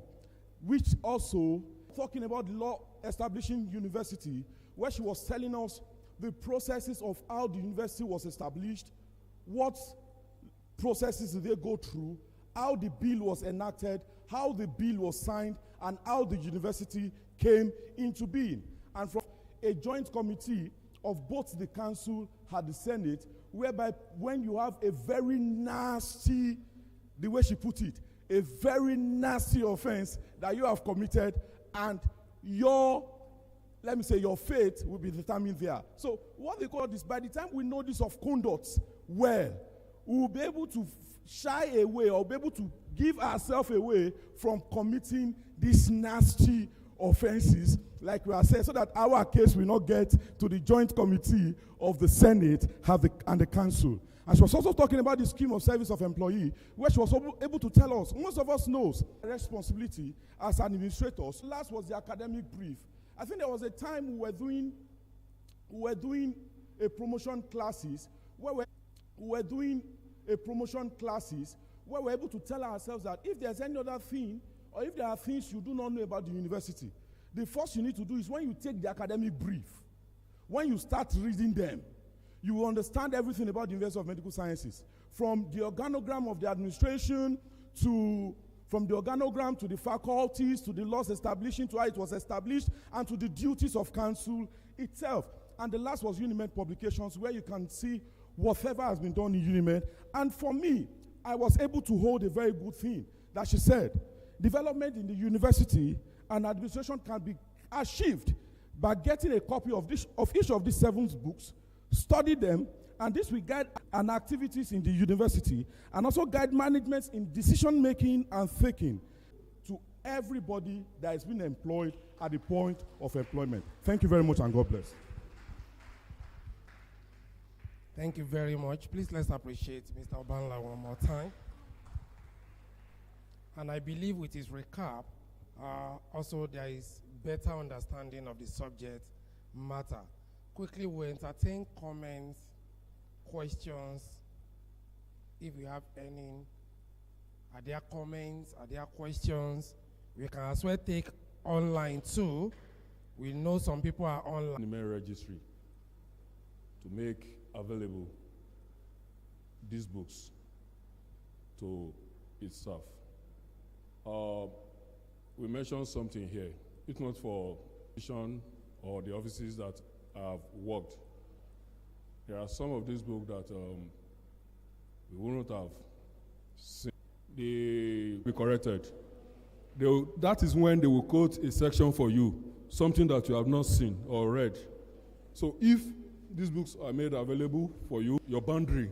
Which also, talking about the law establishing university, where she was telling us the processes of how the university was established, what processes did they go through, how the bill was enacted, how the bill was signed, and how the university came into being. And from a joint committee of both the council and the Senate, whereby when you have a very nasty, the way she put it, a very nasty offense that you have committed, and your fate will be determined there. So what they call this, by the time we know this of conduct well, we will be able to shy away or be able to give ourselves away from committing these nasty offenses, like we are saying, so that our case will not get to the joint committee of the Senate and the council. And she was also talking about the scheme of service of employee, where she was able to tell us, most of us knows responsibility as administrators. Last was the academic brief. I think there was a time we were doing a promotion classes where we were able to tell ourselves that if there's any other thing, or if there are things you do not know about the university, the first you need to do is when you take the academic brief, when you start reading them, you will understand everything about the University of Medical Sciences, from the organogram of the administration from the organogram to the faculties, to the laws establishing, to how it was established, and to the duties of council itself. And the last was Unimed publications, where you can see whatever has been done in Unimed. And for me, I was able to hold a very good thing that she said. Development in the university and administration can be achieved by getting a copy of each of these 7 books, study them, and this will guide an activities in the university and also guide management in decision-making and thinking to everybody that has been employed at the point of employment. Thank you very much, and God bless. Thank you very much. Please let's appreciate Mr. Obanla one more time. And I believe with his recap, also there is better understanding of the subject matter. Quickly, we'll entertain comments, questions, if you have any. Are there comments? Are there questions? We can as well take online too. We know some people are online. Unimed Registry to make available these books to its staff. We mentioned something here. It's not for mission or the offices that have worked. There are some of these books that we wouldn't have seen. They will be corrected. That is when they will quote a section for you, something that you have not seen or read. So if these books are made available for you, your boundary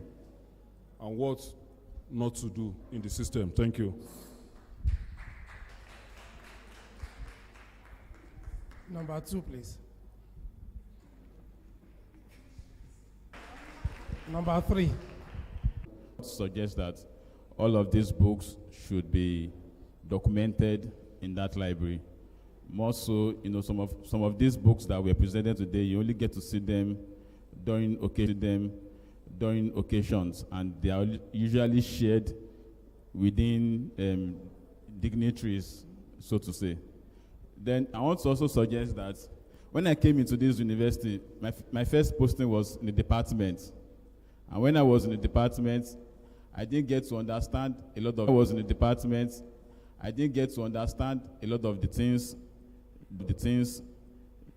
and what not to do in the system. Thank you. Number 2, please. Number 3. Suggest that all of these books should be documented in that library. More so, some of these books that were presented today, you only get to see them during occasions, and they are usually shared within dignitaries, so to say. Then I want to also suggest that when I came into this university, my first posting was in the department. And when I was in the department, I didn't get to understand a lot of the things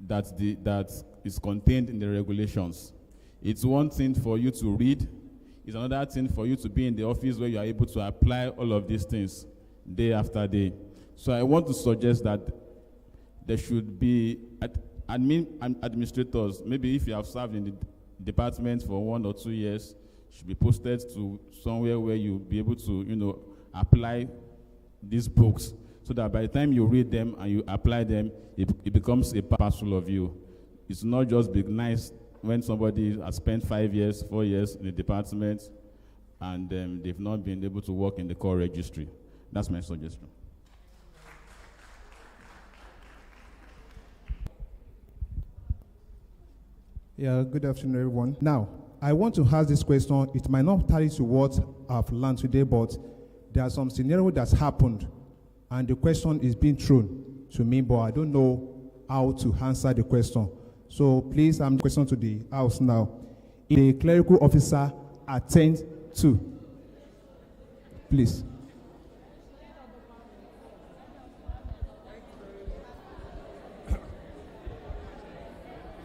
that is contained in the regulations. It's one thing for you to read, it's another thing for you to be in the office where you are able to apply all of these things day after day. So I want to suggest that there should be administrators, maybe if you have served in the department for 1 or 2 years, should be posted to somewhere where you'll be able to, apply these books, so that by the time you read them and you apply them, it becomes a parcel of you. It's not just be nice when somebody has spent 5 years, 4 years in the department and they've not been able to work in the core registry. That's my suggestion. Yeah, good afternoon, everyone. Now, I want to ask this question. It might not tally to what I've learned today, but there are some scenario that's happened, and the question is being thrown to me, but I don't know how to answer the question. So please, I'm the question to the House now. If a clerical officer attend to, please.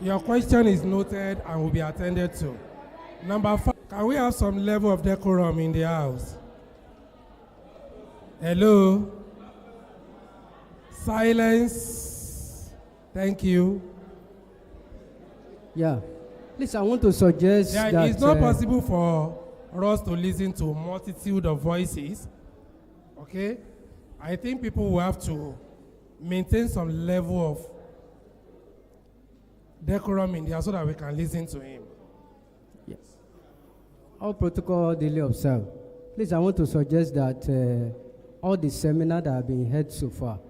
Your question is noted and will be attended to. Number 5, can we have some level of decorum in the House? Hello? Silence. Thank you. Yeah. Please, I want to suggest that... It's not possible for us to listen to a multitude of voices. Okay? I think people will have to maintain some level of decorum in there so that we can listen to him. Yes. All protocol duly observed. Please, I want to suggest that all the seminars that have been held so far,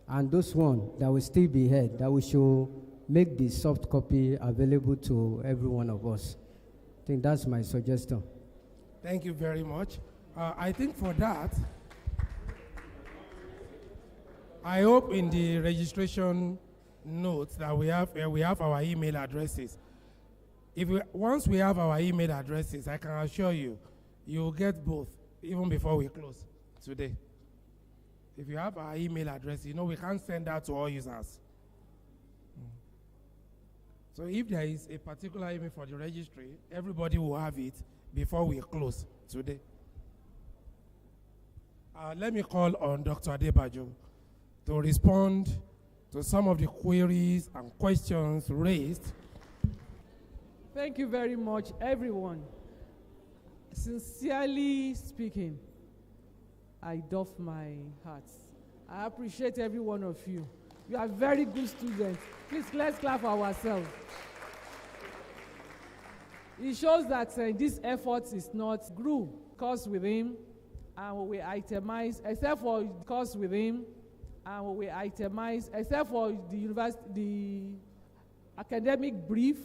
and those ones that will still be held, that we should make the soft copy available to every one of us. I think that's my suggestion. Thank you very much. I think for that, I hope in the registration notes that we have our email addresses. Once we have our email addresses, I can assure you, you'll get both even before we close today. If you have our email address, we can't send that to all users. So if there is a particular email for the registry, everybody will have it before we close today. Let me call on Dr. Adebajo to respond to some of the queries and questions raised. Thank you very much, everyone. Sincerely speaking, I doff my hat. I appreciate every one of you. You are very good students. Please, let's clap for ourselves. It shows that this effort is not grew. Course with him, and we itemize, except for course with him, and we itemize, except for the academic brief,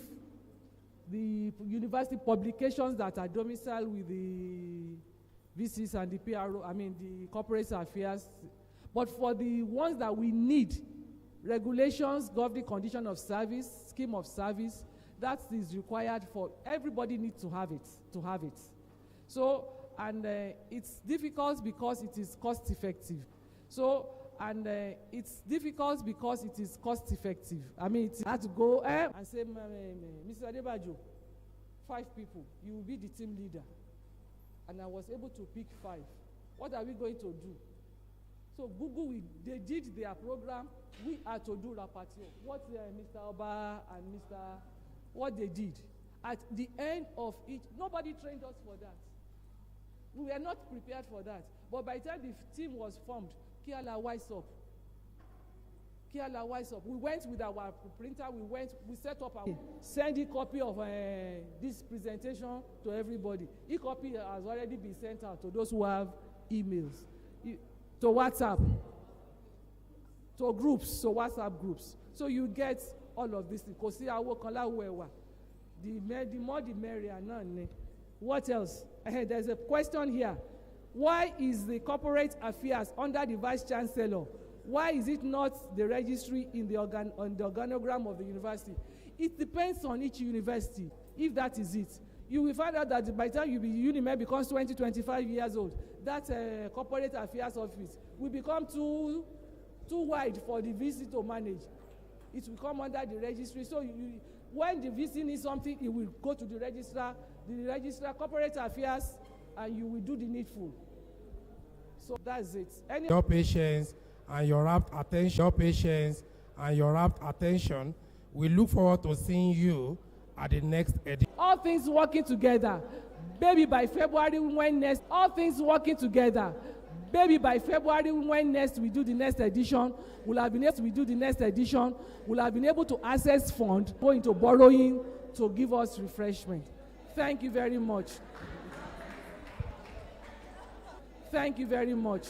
the university publications that are domiciled with the VCs and the PRO, the corporate affairs. But for the ones that we need, regulations, governing condition of service, scheme of service, that is required for everybody needs to have it. So, and it's difficult because it is cost effective. So, and it's difficult because it is cost effective. It's hard to go and say, Mr. Adebajo, 5 people, you will be the team leader. And I was able to pick 5. What are we going to do? So Google, they did their program. We are to do Rapatio. What Mr. Oba and what they did. At the end of each, nobody trained us for that. We were not prepared for that. But by the time the team was formed, Kiala wise up. We went with our printer, we set up our, send a copy of this presentation to everybody. E-copy has already been sent out to those who have emails, to WhatsApp, to groups, so WhatsApp groups. So you get all of this. Kò sí awo kan láwo ẹ̀wà. The more the merrier. What else? There's a question here. Why is the corporate affairs under the vice chancellor? Why is it not the registry on the organogram of the university? It depends on each university, if that is it. You will find out that by the time Unimed becomes 25 years old, that corporate affairs office will become too wide for the VC to manage. It will come under the registry. So when the VC needs something, it will go to the registrar, corporate affairs, and you will do the needful. So that's it. Your patience and your rapt attention. We look forward to seeing you at the next edition. All things working together. Maybe by February when next. All things working together. Maybe by February when next we do the next edition. We'll have been able to access fund, go into borrowing to give us refreshment. Thank you very much. Thank you very much.